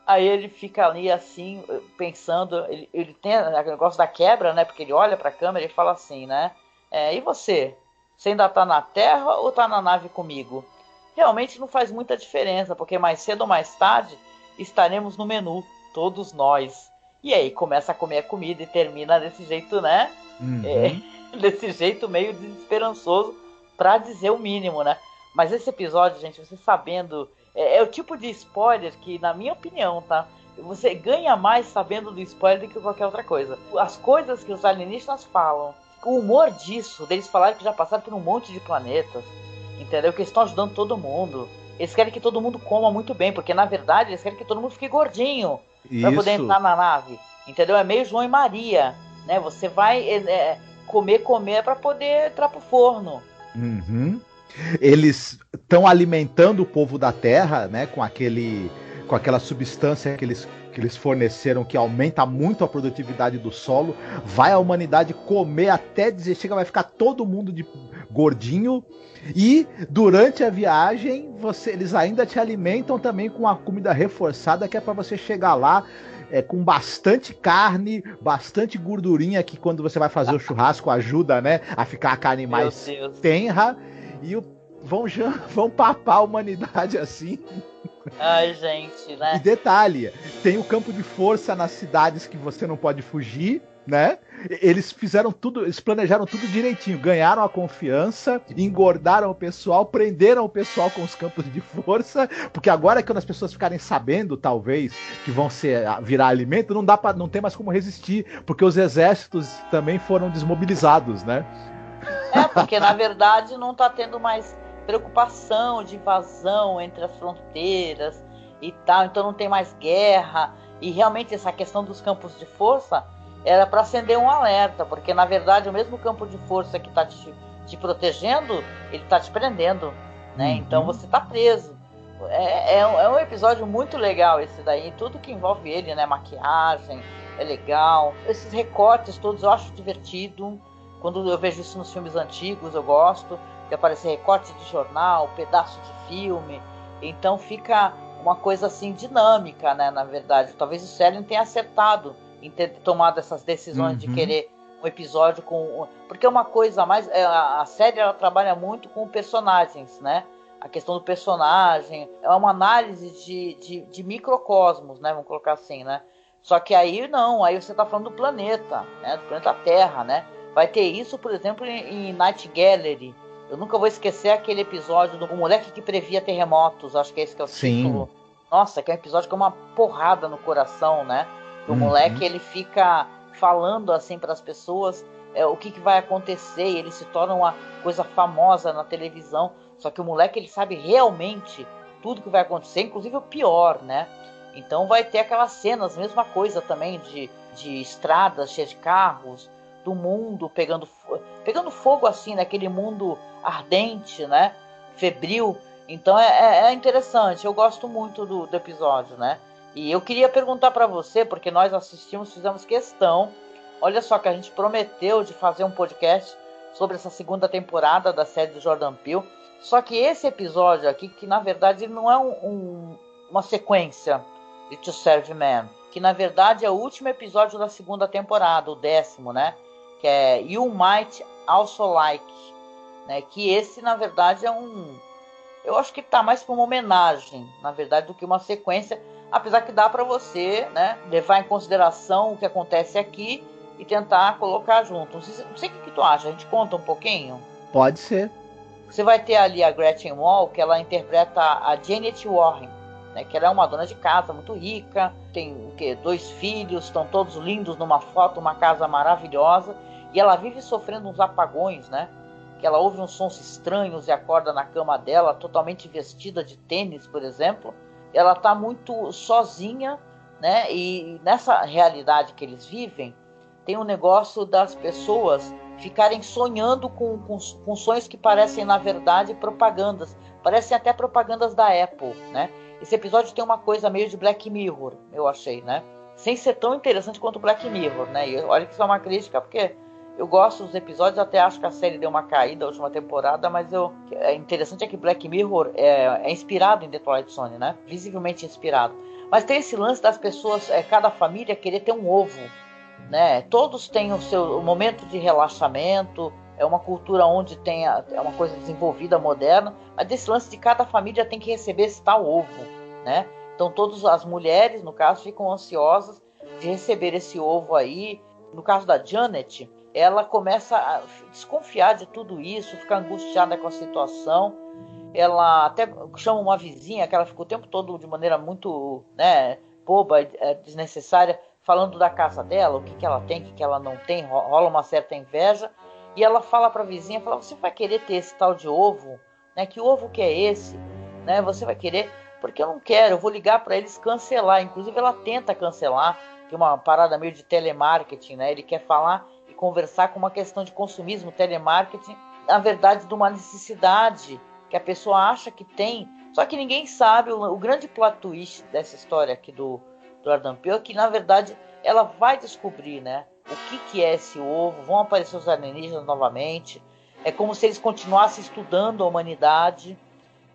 Aí ele fica ali assim, pensando, ele tem o negócio da quebra, né? Porque ele olha pra câmera e fala assim, né? E você? Você ainda tá na Terra ou tá na nave comigo? Realmente não faz muita diferença, porque mais cedo ou mais tarde estaremos no menu, todos nós. E aí começa a comer a comida e termina desse jeito, né?
Uhum.
Desse jeito meio desesperançoso, pra dizer o mínimo, né? Mas esse episódio, gente, você sabendo... É o tipo de spoiler que, na minha opinião, tá? Você ganha mais sabendo do spoiler do que qualquer outra coisa. As coisas que os alienígenas falam, o humor disso, deles falarem que já passaram por um monte de planetas, entendeu? Que eles estão ajudando todo mundo. Eles querem que todo mundo coma muito bem, porque, na verdade, eles querem que todo mundo fique gordinho pra poder entrar na nave. Entendeu? É meio João e Maria, né? Você vai comer pra poder entrar pro forno.
Uhum. Eles estão alimentando o povo da Terra, né, com aquela substância que eles forneceram, que aumenta muito a produtividade do solo. Vai a humanidade comer até dizer, chega, vai ficar todo mundo de gordinho. E durante a viagem, eles ainda te alimentam também com a comida reforçada, que é para você chegar lá com bastante carne, bastante gordurinha, que quando você vai fazer o churrasco ajuda, né, a ficar a carne mais tenra. E vão papar a humanidade assim.
Ai, gente, né?
E detalhe, tem o campo de força nas cidades que você não pode fugir, né? Eles fizeram tudo, eles planejaram tudo direitinho, ganharam a confiança, engordaram o pessoal, prenderam o pessoal com os campos de força, porque agora quando as pessoas ficarem sabendo, talvez, que vão virar alimento, não tem mais como resistir, porque os exércitos também foram desmobilizados, né?
Porque na verdade não tá tendo mais preocupação de invasão entre as fronteiras e tal, então não tem mais guerra, e realmente essa questão dos campos de força era para acender um alerta, porque na verdade o mesmo campo de força que tá te protegendo, ele tá te prendendo, né? Então você tá preso. É um episódio muito legal esse daí, tudo que envolve ele, né? Maquiagem, é legal, esses recortes todos eu acho divertido. Quando eu vejo isso nos filmes antigos, eu gosto de aparecer recorte de jornal, pedaço de filme. Então fica uma coisa assim dinâmica, né? Na verdade, talvez o Serling tenha acertado em ter tomado essas decisões de querer um episódio com... Porque é uma coisa a mais... A série, ela trabalha muito com personagens, né? A questão do personagem. É uma análise de microcosmos, né? Vamos colocar assim, né? Só que aí não. Aí você tá falando do planeta, né? Do planeta Terra, né? Vai ter isso, por exemplo, em Night Gallery. Eu nunca vou esquecer aquele episódio do moleque que previa terremotos. Acho que esse que é o título. Nossa, que é um episódio que é uma porrada no coração, né? O moleque, ele fica falando assim para as pessoas o que vai acontecer, e ele se torna uma coisa famosa na televisão. Só que o moleque, ele sabe realmente tudo que vai acontecer, inclusive o pior, né? Então vai ter aquelas cenas, mesma coisa também, de estradas cheias de carros, do mundo pegando fogo assim, naquele mundo ardente, né? Febril. Então é interessante, eu gosto muito do episódio, né? E eu queria perguntar para você, porque nós assistimos, fizemos questão, olha só, que a gente prometeu de fazer um podcast sobre essa segunda temporada da série do Jordan Peele, só que esse episódio aqui, que na verdade ele não é uma sequência de To Serve Man, que na verdade é o último episódio da segunda temporada, o 10º, né? Que é You Might Also Like, né? Que esse na verdade eu acho que tá mais para uma homenagem, na verdade, do que uma sequência, apesar que dá para você, né, levar em consideração o que acontece aqui e tentar colocar junto. Não sei o que tu acha, a gente conta um pouquinho?
Pode ser.
Você vai ter ali a Gretchen Wall, que ela interpreta a Janet Warren, né, que ela é uma dona de casa muito rica, tem 2 filhos, estão todos lindos numa foto, uma casa maravilhosa, e ela vive sofrendo uns apagões, né? Que ela ouve uns sons estranhos e acorda na cama dela, totalmente vestida de tênis, por exemplo. Ela está muito sozinha, né? E nessa realidade que eles vivem, tem um negócio das pessoas ficarem sonhando com sonhos que parecem, na verdade, propagandas. Parecem até propagandas da Apple, né? Esse episódio tem uma coisa meio de Black Mirror, eu achei, né? Sem ser tão interessante quanto Black Mirror, né? E olha que isso é uma crítica, porque eu gosto dos episódios, até acho que a série deu uma caída na última temporada, mas é interessante é que Black Mirror é inspirado em The Twilight Zone, né? Visivelmente inspirado. Mas tem esse lance das pessoas, cada família querer ter um ovo, né? Todos têm o seu momento de relaxamento, é uma cultura onde é uma coisa desenvolvida, moderna, mas desse lance de cada família tem que receber esse tal ovo, né? Então todas as mulheres, no caso, ficam ansiosas de receber esse ovo aí. No caso da Janet, ela começa a desconfiar de tudo isso, ficar angustiada com a situação. Ela até chama uma vizinha, que ela fica o tempo todo de maneira muito, né, boba, desnecessária, falando da casa dela, o que ela tem, o que ela não tem, rola uma certa inveja. E ela fala para a vizinha, fala, você vai querer ter esse tal de ovo? Né? Que ovo que é esse? Né? Você vai querer? Porque eu não quero, eu vou ligar para eles cancelar. Inclusive ela tenta cancelar, que é uma parada meio de telemarketing, né? Ele quer falar e conversar com uma questão de consumismo, telemarketing, na verdade de uma necessidade que a pessoa acha que tem, só que ninguém sabe. O grande plot twist dessa história aqui do Jordan Peele é que, na verdade, ela vai descobrir, né, o que é esse ovo, vão aparecer os alienígenas novamente, é como se eles continuassem estudando a humanidade,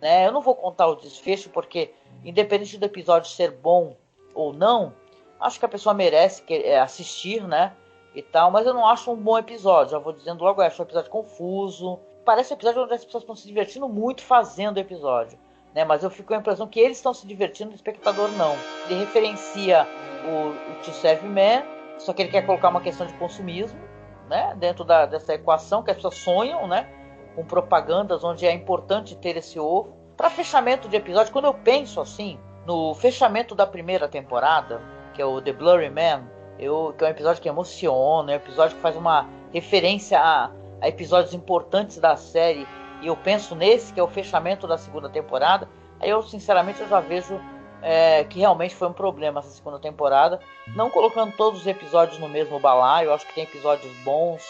né? Eu não vou contar o desfecho, porque independente do episódio ser bom ou não, acho que a pessoa merece assistir, né, e tal, mas eu não acho um bom episódio, já vou dizendo logo, eu acho um episódio confuso, parece um episódio onde as pessoas estão se divertindo muito fazendo o episódio, né, mas eu fico com a impressão que eles estão se divertindo, o espectador não. Ele referencia o To Serve Man, só que ele quer colocar uma questão de consumismo, né, dentro dessa equação, que as pessoas sonham, né, com propagandas onde é importante ter esse ovo. Para fechamento de episódio, quando eu penso assim, no fechamento da primeira temporada, que é o The Blurry Man, que é um episódio que emociona, é um episódio que faz uma referência a episódios importantes da série, e eu penso nesse, que é o fechamento da segunda temporada, aí eu sinceramente já vejo que realmente foi um problema essa segunda temporada, não colocando todos os episódios no mesmo balaio. Eu acho que tem episódios bons,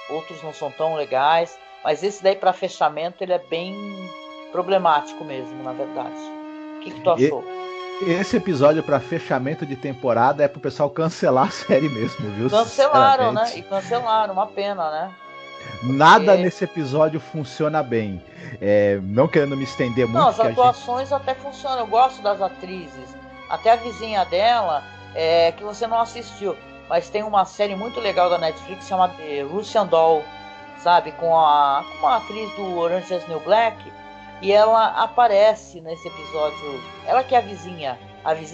outros não são tão legais, mas esse daí para fechamento ele é bem problemático mesmo, na verdade. O que tu achou?
Esse episódio para fechamento de temporada é pro pessoal cancelar a série mesmo, viu?
Cancelaram, né? E cancelaram, uma pena, né?
Nada nesse episódio funciona bem. Não querendo me estender muito.
Não, as atuações até funcionam. Eu gosto das atrizes. Até a vizinha dela, que você não assistiu. mas tem uma série muito legal da Netflix chamada Russian Doll, sabe? Com uma atriz do Orange is the New Black, e ela aparece nesse episódio. Ela que é a vizinha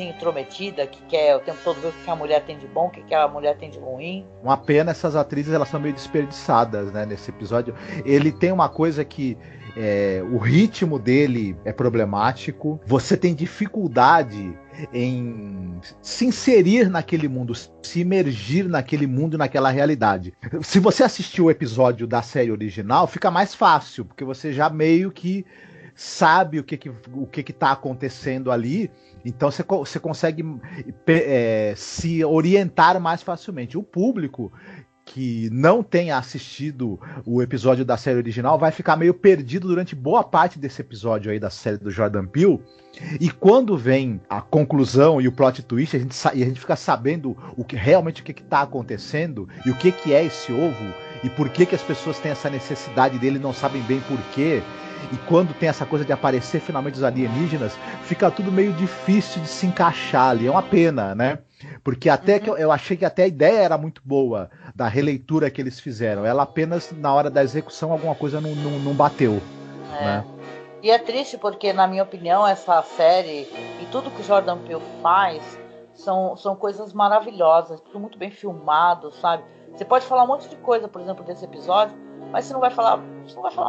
intrometida, que quer o tempo todo ver o que a mulher tem de bom, o que a mulher tem de ruim.
Uma pena, essas atrizes elas são meio desperdiçadas, né, nesse episódio. Ele tem uma coisa que o ritmo dele é problemático, você tem dificuldade em se inserir naquele mundo, se imergir naquele mundo, naquela realidade. Se você assistiu o episódio da série original, fica mais fácil, porque você já meio que sabe o que tá acontecendo ali, então você consegue se orientar mais facilmente. O público que não tenha assistido o episódio da série original vai ficar meio perdido durante boa parte desse episódio aí da série do Jordan Peele, e quando vem a conclusão e o plot twist, a gente fica sabendo realmente o que está acontecendo e o que é esse ovo e por que as pessoas têm essa necessidade dele e não sabem bem por quê. E quando tem essa coisa de aparecer finalmente os alienígenas, fica tudo meio difícil de se encaixar ali. É uma pena, né? Porque até que eu achei que até a ideia era muito boa da releitura que eles fizeram. Ela apenas, na hora da execução, alguma coisa não bateu. Né?
E é triste porque, na minha opinião, essa série e tudo que o Jordan Peele faz são coisas maravilhosas, tudo muito bem filmado, sabe? Você pode falar um monte de coisa, por exemplo, desse episódio, mas você não vai falar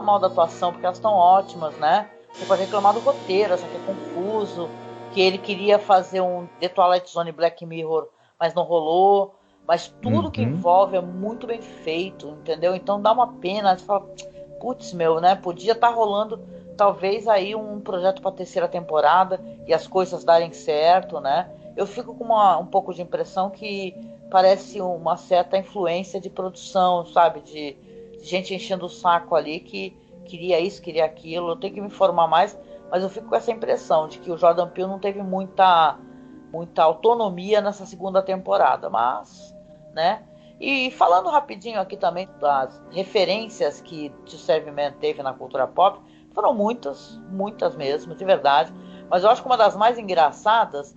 mal da atuação, porque elas estão ótimas, né? Você pode reclamar do roteiro, achar que é confuso, que ele queria fazer um The Twilight Zone Black Mirror, mas não rolou. Mas tudo que envolve é muito bem feito, entendeu? Então dá uma pena, você fala, putz, né? Podia estar rolando talvez aí um projeto para a terceira temporada e as coisas darem certo, né? Eu fico com um pouco de impressão que parece uma certa influência de produção, sabe? De gente enchendo o saco ali que queria isso, queria aquilo. Eu tenho que me informar mais, mas eu fico com essa impressão de que o Jordan Peele não teve muita autonomia nessa segunda temporada, mas, né? E falando rapidinho aqui também das referências que To Serve Man teve na cultura pop, foram muitas mesmo, de verdade, mas eu acho que uma das mais engraçadas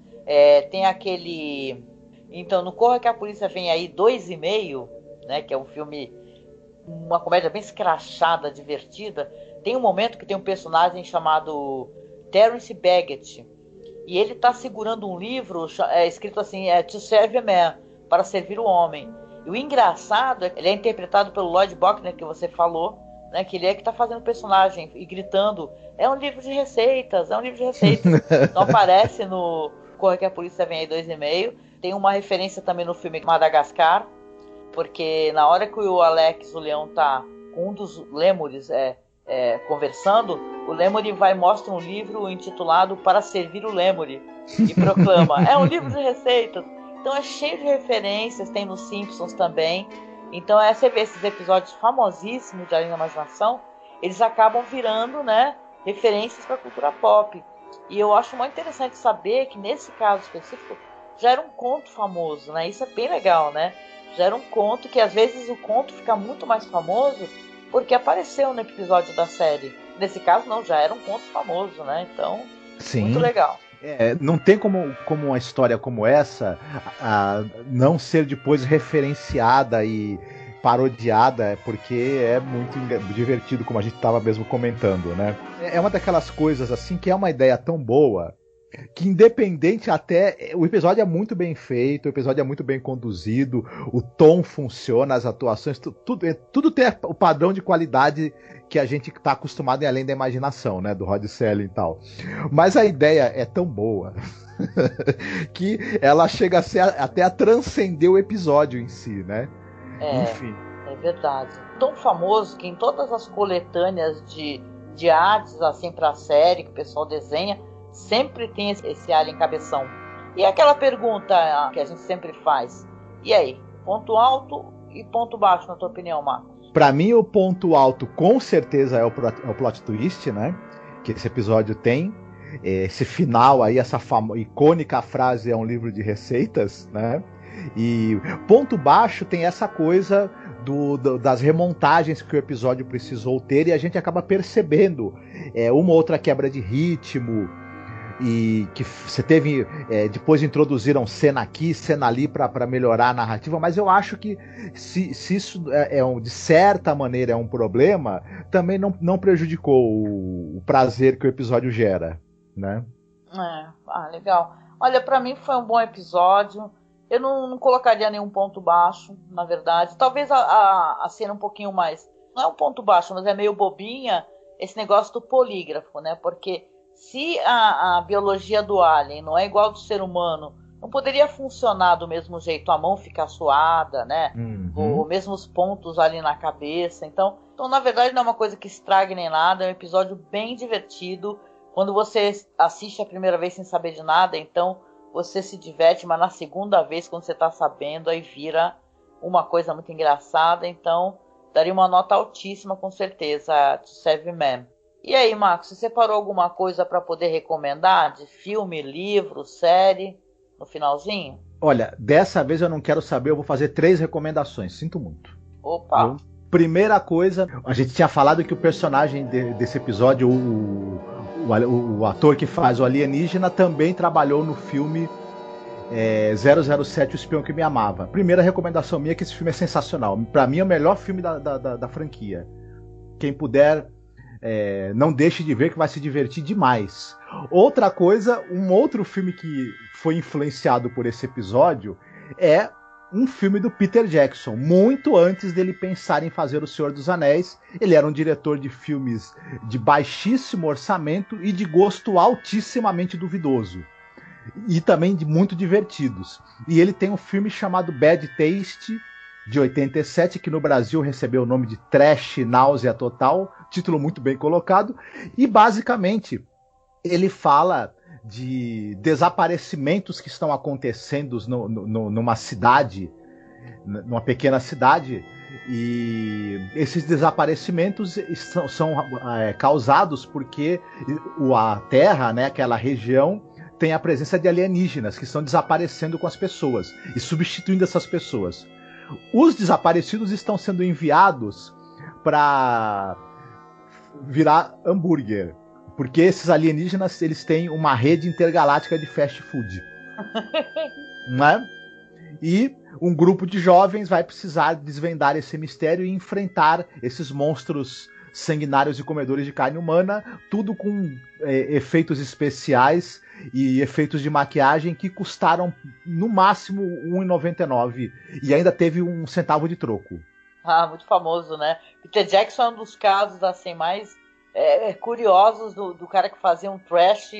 tem aquele... Então, no Corra que a Polícia Vem Aí 2,5, né, que é um filme, uma comédia bem escrachada, divertida, tem um momento que tem um personagem chamado Terence Baggett, e ele está segurando um livro escrito assim, To Serve a Man, para servir o homem. E o engraçado é que ele é interpretado pelo Lloyd Bochner, que você falou, né, que ele é que está fazendo o personagem e gritando, é um livro de receitas, é um livro de receitas. Então aparece no Corre que a Polícia Vem Aí 2,5. Tem uma referência também no filme Madagascar, porque na hora que o Alex, o leão, tá com um dos lêmures conversando, o lêmure vai e mostra um livro intitulado Para Servir o Lêmure e proclama, é um livro de receitas. Então é cheio de referências, tem nos Simpsons também. Então você vê esses episódios famosíssimos de Além da Imaginação, eles acabam virando, né, referências para a cultura pop. E eu acho muito interessante saber que nesse caso específico já era um conto famoso, né? Isso é bem legal, né? Já era um conto que às vezes o conto fica muito mais famoso porque apareceu no episódio da série. Nesse caso não, já era um conto famoso, né? Então, sim, muito legal.
Não tem como uma história como essa não ser depois referenciada e parodiada, porque é muito divertido, como a gente estava mesmo comentando, né? É uma daquelas coisas assim que é uma ideia tão boa que, independente, até o episódio é muito bem feito, o episódio é muito bem conduzido, o tom funciona, as atuações, tudo tem o padrão de qualidade que a gente está acostumado em Além da Imaginação, né, do Rod Serling e tal. Mas a ideia é tão boa que ela chega a ser até a transcender o episódio em si, né? Enfim.
É verdade. Tão famoso que em todas as coletâneas de artes assim para a série que o pessoal desenha, sempre tem esse alien cabeção. E aquela pergunta que a gente sempre faz, e aí, ponto alto e ponto baixo, na tua opinião, Marcos?
Pra mim, o ponto alto com certeza é o plot twist, né? Que esse episódio tem. Esse final aí, essa icônica frase, é um livro de receitas, né? E ponto baixo tem essa coisa das remontagens que o episódio precisou ter, e a gente acaba percebendo uma outra quebra de ritmo. e que você teve, depois introduziram cena aqui, cena ali para melhorar a narrativa, mas eu acho que se isso de certa maneira é um problema, também não prejudicou o prazer que o episódio gera, né?
Legal. Olha, para mim foi um bom episódio. Eu não colocaria nenhum ponto baixo, na verdade. Talvez a cena um pouquinho mais, não é um ponto baixo, mas é meio bobinha, esse negócio do polígrafo, né? Porque se a biologia do alien não é igual ao do ser humano, não poderia funcionar do mesmo jeito, a mão ficar suada, né? Os mesmos pontos ali na cabeça. Então, na verdade, não é uma coisa que estrague nem nada, é um episódio bem divertido. Quando você assiste a primeira vez sem saber de nada, então você se diverte, mas na segunda vez, quando você está sabendo, aí vira uma coisa muito engraçada. Então, daria uma nota altíssima, com certeza, to Seven Men. E aí, Marcos, você separou alguma coisa para poder recomendar? De filme, livro, série, no finalzinho?
Olha, dessa vez eu não quero saber, eu vou fazer 3 recomendações, sinto muito.
Opa!
Primeira coisa, a gente tinha falado que o personagem desse episódio, o ator que faz o alienígena, também trabalhou no filme 007, O Espião que Me Amava. Primeira recomendação minha é que esse filme é sensacional. Pra mim é o melhor filme da franquia. Quem puder, não deixe de ver, que vai se divertir demais. Outra coisa, um outro filme que foi influenciado por esse episódio é um filme do Peter Jackson. Muito antes dele pensar em fazer O Senhor dos Anéis, ele era um diretor de filmes de baixíssimo orçamento e de gosto altissimamente duvidoso. E também de muito divertidos. E ele tem um filme chamado Bad Taste, de 87, que no Brasil recebeu o nome de Trash Náusea Total, título muito bem colocado, e basicamente ele fala de desaparecimentos que estão acontecendo numa cidade, numa pequena cidade, e esses desaparecimentos são causados porque a Terra, né, aquela região, tem a presença de alienígenas que estão desaparecendo com as pessoas e substituindo essas pessoas. Os desaparecidos estão sendo enviados para virar hambúrguer, porque esses alienígenas, eles têm uma rede intergaláctica de fast food. Né? E um grupo de jovens vai precisar desvendar esse mistério e enfrentar esses monstros sanguinários e comedores de carne humana, tudo com efeitos especiais e efeitos de maquiagem que custaram no máximo R$1,99 e ainda teve 1 centavo de troco.
Muito famoso, né? Peter Jackson é um dos casos assim mais curiosos do cara que fazia um trash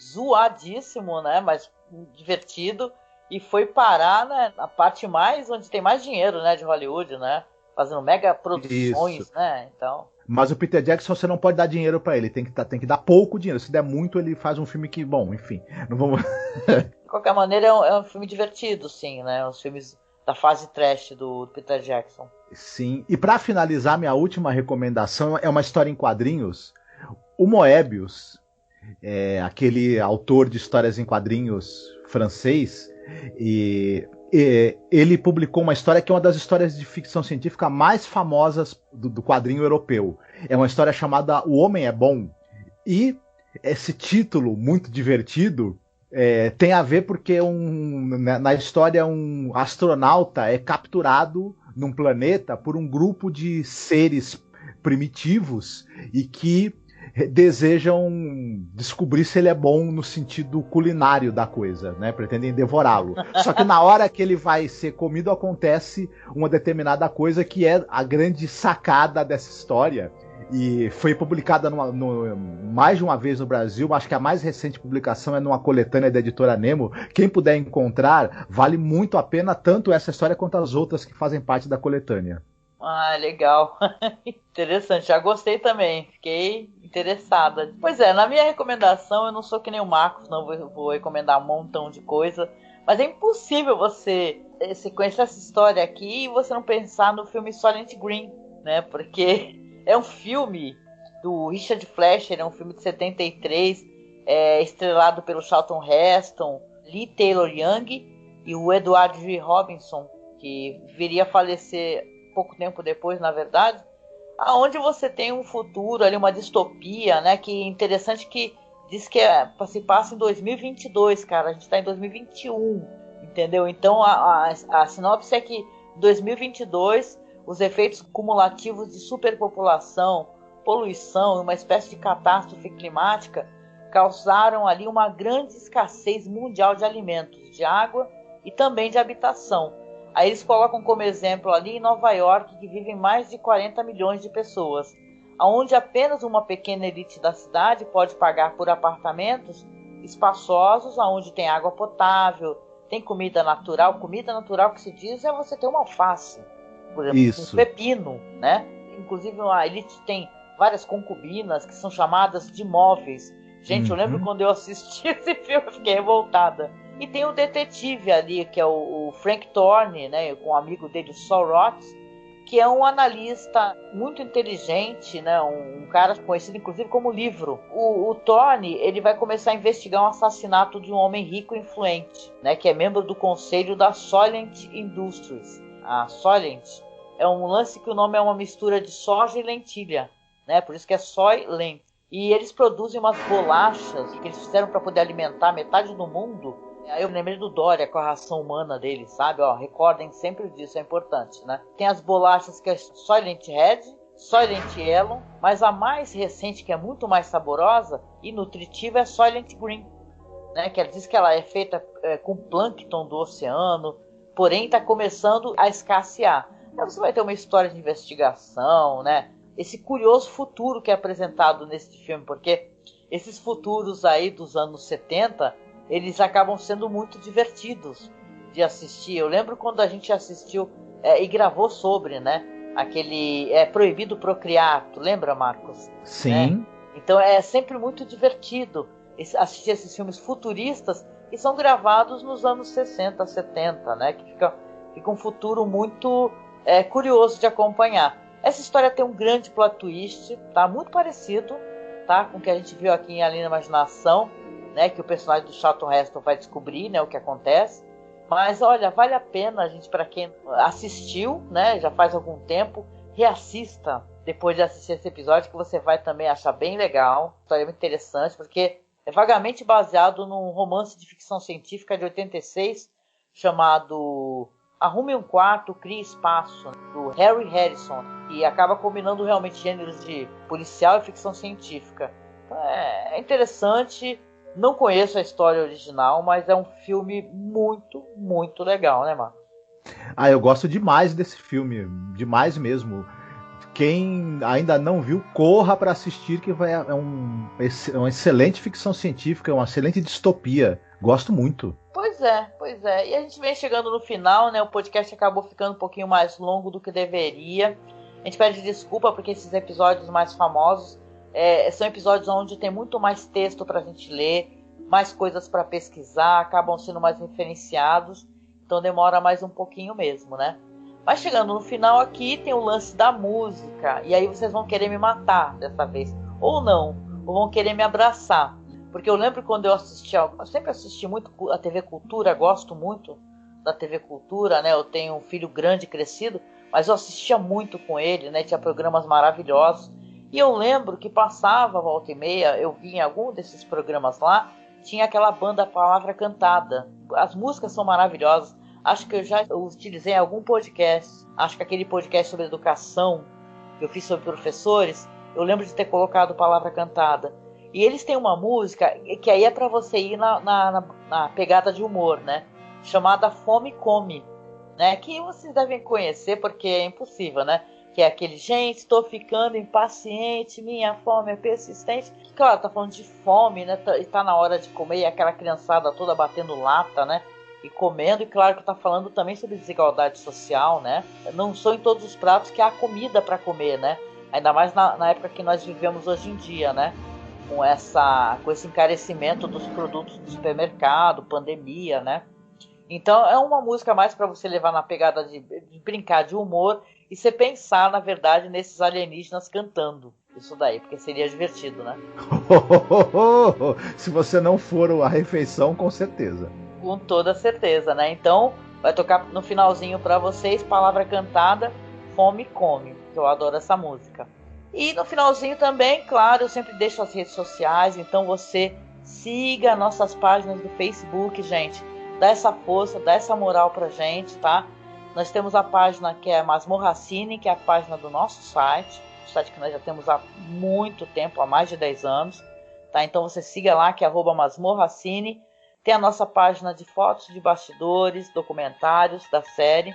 zoadíssimo, né? Mas divertido, e foi parar, né, na parte mais onde tem mais dinheiro, né, de Hollywood, né? Fazendo mega produções. Isso. Né? Então...
Mas o Peter Jackson, você não pode dar dinheiro pra ele, tem que dar pouco dinheiro. Se der muito, ele faz um filme que, bom, enfim, não vamos...
De qualquer maneira, é um filme divertido, sim, né? Os filmes da fase trash do Peter Jackson.
Sim, e pra finalizar, minha última recomendação é uma história em quadrinhos. O Moebius, aquele autor de histórias em quadrinhos francês, ele publicou uma história que é uma das histórias de ficção científica mais famosas do quadrinho europeu. É uma história chamada O Homem é Bom. E esse título muito divertido tem a ver porque na história um astronauta é capturado num planeta por um grupo de seres primitivos e que desejam descobrir se ele é bom no sentido culinário da coisa, né? Pretendem devorá-lo. Só que na hora que ele vai ser comido, acontece uma determinada coisa que é a grande sacada dessa história. E foi publicada mais de uma vez no Brasil. Acho que a mais recente publicação é numa coletânea da editora Nemo. Quem puder encontrar, vale muito a pena, tanto essa história quanto as outras que fazem parte da coletânea.
Legal. Interessante, já gostei também, fiquei interessada. Pois é, na minha recomendação, eu não sou que nem o Marcos, não vou recomendar um montão de coisa, mas é impossível você conhecer essa história aqui e você não pensar no filme Silent Green, né? Porque é um filme do Richard Fleischer, é um filme de 73, estrelado pelo Charlton Heston, Lee Taylor-Young e o Edward G. Robinson, que viria a falecer pouco tempo depois, na verdade, aonde você tem um futuro ali, uma distopia, né, que é interessante que diz que se passa em 2022, cara. A gente tá em 2021, entendeu? Então a sinopse é que em 2022 os efeitos cumulativos de superpopulação, poluição e uma espécie de catástrofe climática causaram ali uma grande escassez mundial de alimentos, de água e também de habitação. Aí eles colocam como exemplo ali em Nova York, que vivem mais de 40 milhões de pessoas, onde apenas uma pequena elite da cidade pode pagar por apartamentos espaçosos, onde tem água potável, tem comida natural. Comida natural que se diz é você ter uma alface, por exemplo, um pepino, né? Inclusive a elite tem várias concubinas que são chamadas de móveis. Gente, eu lembro quando eu assisti esse filme, eu fiquei revoltada. E tem o detetive ali, que é o Frank Thorne, né, com o amigo dele, o Saul Roth, que é um analista muito inteligente, né, um cara conhecido inclusive como Livro. O Thorne, ele vai começar a investigar um assassinato de um homem rico e influente, né, que é membro do conselho da Soylent Industries. A Soylent é um lance que o nome é uma mistura de soja e lentilha, né, por isso que é Soylent. E eles produzem umas bolachas que eles fizeram para poder alimentar metade do mundo. Aí eu lembrei do Dória com a ração humana deles, sabe? Ó, recordem sempre disso, é importante, né? Tem as bolachas que é Soylent Red, Soylent Yellow, mas a mais recente, que é muito mais saborosa e nutritiva, é Soylent Green, né? Que ela diz que ela é feita com plâncton do oceano, porém está começando a escassear. Aí você vai ter uma história de investigação, né? Esse curioso futuro que é apresentado nesse filme, porque esses futuros aí dos anos 70, eles acabam sendo muito divertidos de assistir. Eu lembro quando a gente assistiu e gravou sobre, né? Aquele Proibido Procriar, tu lembra, Marcos?
Sim.
Né? Então é sempre muito divertido assistir esses filmes futuristas que são gravados nos anos 60, 70, né? Que fica um futuro muito curioso de acompanhar. Essa história tem um grande plot twist, tá? Muito parecido, tá? Com o que a gente viu aqui em Além da Imaginação, né? Que o personagem do Charlton Heston vai descobrir, né? O que acontece. Mas, olha, vale a pena, a gente, para quem assistiu, né? Já faz algum tempo, reassista depois de assistir esse episódio, que você vai também achar bem legal. História muito interessante, porque é vagamente baseado num romance de ficção científica de 86, chamado Arrume um Quarto, Crie Espaço, do Harry Harrison, e acaba combinando realmente gêneros de policial e ficção científica. Então é interessante, não conheço a história original, mas é um filme muito, muito legal, né, Marcos?
Eu gosto demais desse filme, demais mesmo. Quem ainda não viu, corra para assistir, que é uma excelente ficção científica, é uma excelente distopia. Gosto muito. Pois
é. E a gente vem chegando no final, né? O podcast acabou ficando um pouquinho mais longo do que deveria. A gente pede desculpa porque esses episódios mais famosos são episódios onde tem muito mais texto pra gente ler, mais coisas para pesquisar, acabam sendo mais referenciados, então demora mais um pouquinho mesmo, né? Mas chegando no final aqui tem o lance da música, e aí vocês vão querer me matar dessa vez, ou não, ou vão querer me abraçar. Porque eu lembro quando eu sempre assisti muito a TV Cultura, gosto muito da TV Cultura, né? Eu tenho um filho grande, crescido, mas eu assistia muito com ele, né? Tinha programas maravilhosos. E eu lembro que passava, volta e meia, eu vi em algum desses programas lá, tinha aquela banda Palavra Cantada. As músicas são maravilhosas. Acho que eu já utilizei em algum podcast. Acho que aquele podcast sobre educação que eu fiz sobre professores, eu lembro de ter colocado Palavra Cantada. E eles têm uma música que aí é pra você ir na pegada de humor, né? Chamada Fome Come, né? Que vocês devem conhecer porque é impossível, né? Que é aquele, gente, estou ficando impaciente, minha fome é persistente. Que, claro, tá falando de fome, né? E tá na hora de comer, e aquela criançada toda batendo lata, né? E comendo, e claro que tá falando também sobre desigualdade social, né? Não são em todos os pratos que há comida para comer, né? Ainda mais na época que nós vivemos hoje em dia, né? Com esse encarecimento dos produtos do supermercado, pandemia, né? Então é uma música mais para você levar na pegada de brincar de humor e você pensar, na verdade, nesses alienígenas cantando isso daí, porque seria divertido, né?
Se você não for a refeição, com certeza.
Com toda certeza, né? Então vai tocar no finalzinho para vocês Palavra Cantada, Fome Come, que eu adoro essa música. E no finalzinho também, claro, eu sempre deixo as redes sociais, então você siga nossas páginas do Facebook, gente. Dá essa força, dá essa moral pra gente, tá? Nós temos a página que é Masmorra Cine, que é a página do nosso site. O site que nós já temos há muito tempo, há mais de 10 anos. Tá? Então você siga lá, que é @Masmorra Cine. Tem a nossa página de fotos de bastidores, documentários da série,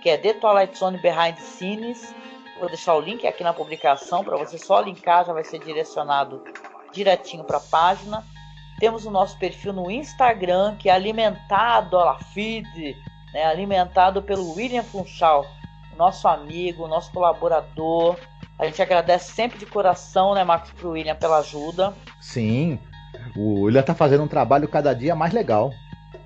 que é The Twilight Zone Behind Scenes. Vou deixar o link aqui na publicação, para você só linkar, já vai ser direcionado direitinho para a página. Temos o nosso perfil no Instagram, que é alimentado, a feed, né, alimentado pelo William Funchal, nosso amigo, nosso colaborador. A gente agradece sempre de coração, né, Marcos, pro William pela ajuda.
Sim, o William tá fazendo um trabalho cada dia mais legal.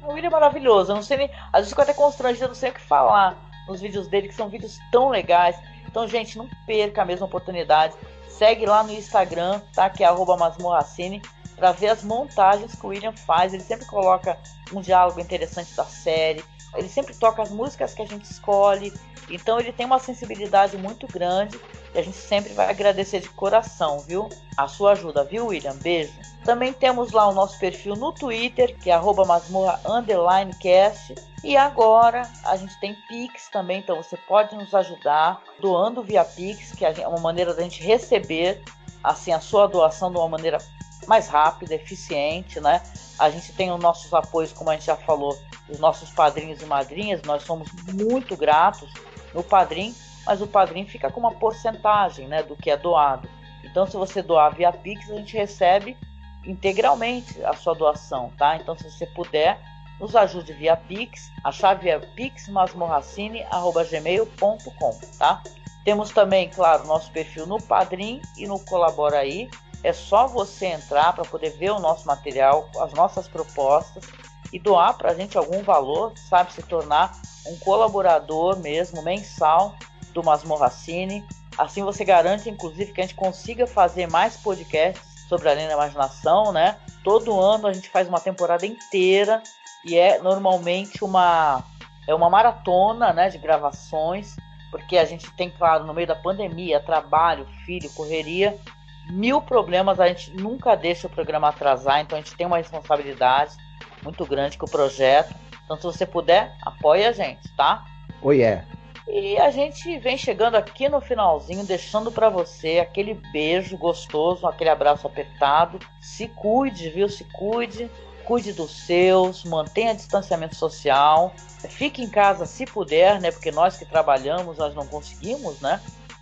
O William é maravilhoso, eu não sei nem, às vezes fico até constrangido, eu não sei o que falar nos vídeos dele, que são vídeos tão legais. Então, gente, não perca a mesma oportunidade. Segue lá no Instagram, tá, que é @masmorracine, para ver as montagens que o William faz. Ele sempre coloca um diálogo interessante da série. Ele sempre toca as músicas que a gente escolhe. Então ele tem uma sensibilidade muito grande. E a gente sempre vai agradecer de coração, viu? A sua ajuda, viu, William? Beijo. Também temos lá o nosso perfil no Twitter, que é @masmorra_cast. E agora a gente tem Pix também, então você pode nos ajudar doando via Pix, que é uma maneira da gente receber assim, a sua doação de uma maneira mais rápida, eficiente, né? A gente tem os nossos apoios, como a gente já falou, os nossos padrinhos e madrinhas. Nós somos muito gratos no Padrim, mas o Padrim fica com uma porcentagem, né, do que é doado. Então, se você doar via Pix, a gente recebe integralmente a sua doação, tá? Então, se você puder, nos ajude via Pix. A chave é pixmasmorracine@gmail.com, tá? Temos também, claro, nosso perfil no Padrim e no Colabora Aí. É só você entrar para poder ver o nosso material, as nossas propostas e doar para a gente algum valor, sabe? Se tornar um colaborador mesmo, mensal do Masmorra Cine. Assim você garante, inclusive, que a gente consiga fazer mais podcasts sobre Além da Imaginação, né? Todo ano a gente faz uma temporada inteira e é normalmente uma maratona, né, de gravações, porque a gente tem, claro, no meio da pandemia, trabalho, filho, correria, 1000 problemas, a gente nunca deixa o programa atrasar, então a gente tem uma responsabilidade muito grande com o projeto. Então, se você puder, apoie a gente, tá?
Oh, yeah.
E a gente vem chegando aqui no finalzinho, deixando para você aquele beijo gostoso, aquele abraço apertado. Se cuide, viu? Se cuide. Cuide dos seus, mantenha distanciamento social. Fique em casa se puder, né? Porque nós que trabalhamos, nós não conseguimos, né,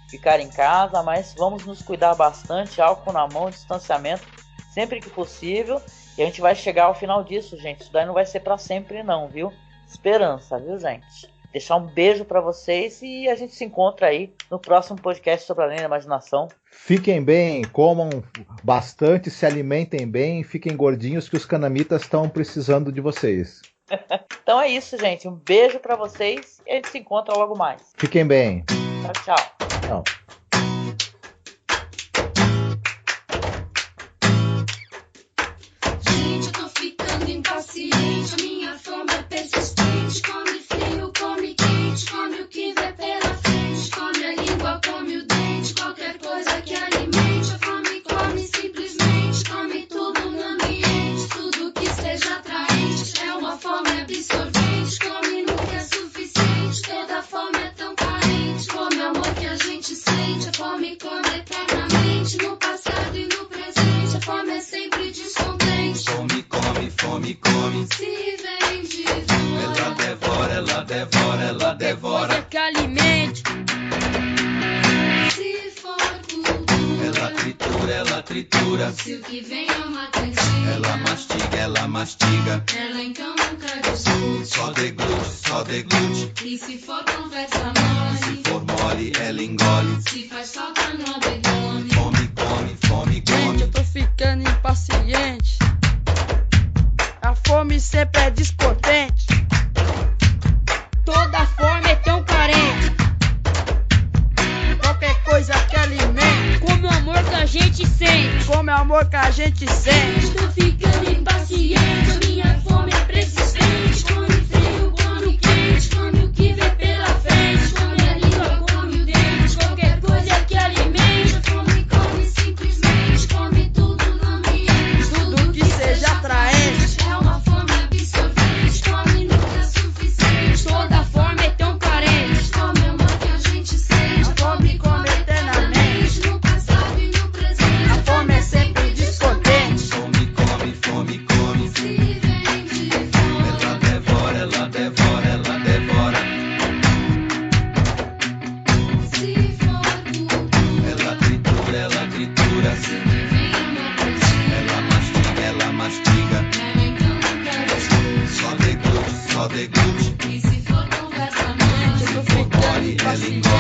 ficar em casa, mas vamos nos cuidar bastante, álcool na mão, distanciamento, sempre que possível. E a gente vai chegar ao final disso, gente. Isso daí não vai ser para sempre não, viu? Esperança, viu, gente? Deixar um beijo para vocês e a gente se encontra aí no próximo podcast sobre Além da Imaginação.
Fiquem bem, comam bastante, se alimentem bem, fiquem gordinhos que os canamitas estão precisando de vocês.
Então é isso, gente. Um beijo para vocês e a gente se encontra logo mais.
Fiquem bem.
Tchau, tchau.
Tchau.
Gente, eu tô ficando impaciente. A minha fome é persistente. Come frio, come quente. Come o que vê pela frente. Come a língua, come o dente. Qualquer coisa que alimente. A fome come simplesmente. Come tudo no ambiente. Tudo que seja atraente. É uma fome absorvente. Come nunca é suficiente. Toda fome é tão carente. Come o amor que a gente sente. A fome come eternamente. No passado e no presente. A fome é sempre descontente.
Fome, come, fome, come.
Se vende
Ela devora, ela devora, ela devora.
coisa que alimente. Se for cultura,
Ela tritura, ela tritura.
se o que vem é uma cantiga,
Ela mastiga, ela mastiga.
ela então nunca discute.
Só deglute, só deglute.
E se for conversa mole,
Se for mole, ela engole.
se faz falta no abdômen.
Fome, come, fome,
Gente,
come.
eu tô ficando impaciente. A fome sempre é descontente. Toda fome é tão carente. Qualquer coisa que alimente. Come o amor que a gente sente. Come o amor que a gente sente.
Tô ficando impaciente, a minha fome é persistente. Come frio, come quente, come o que vê pela frente. Come a língua, come o dente. Qualquer coisa que alimente, a fome
só degute.
E se for conversa mansa,
Se for mole, ela engole.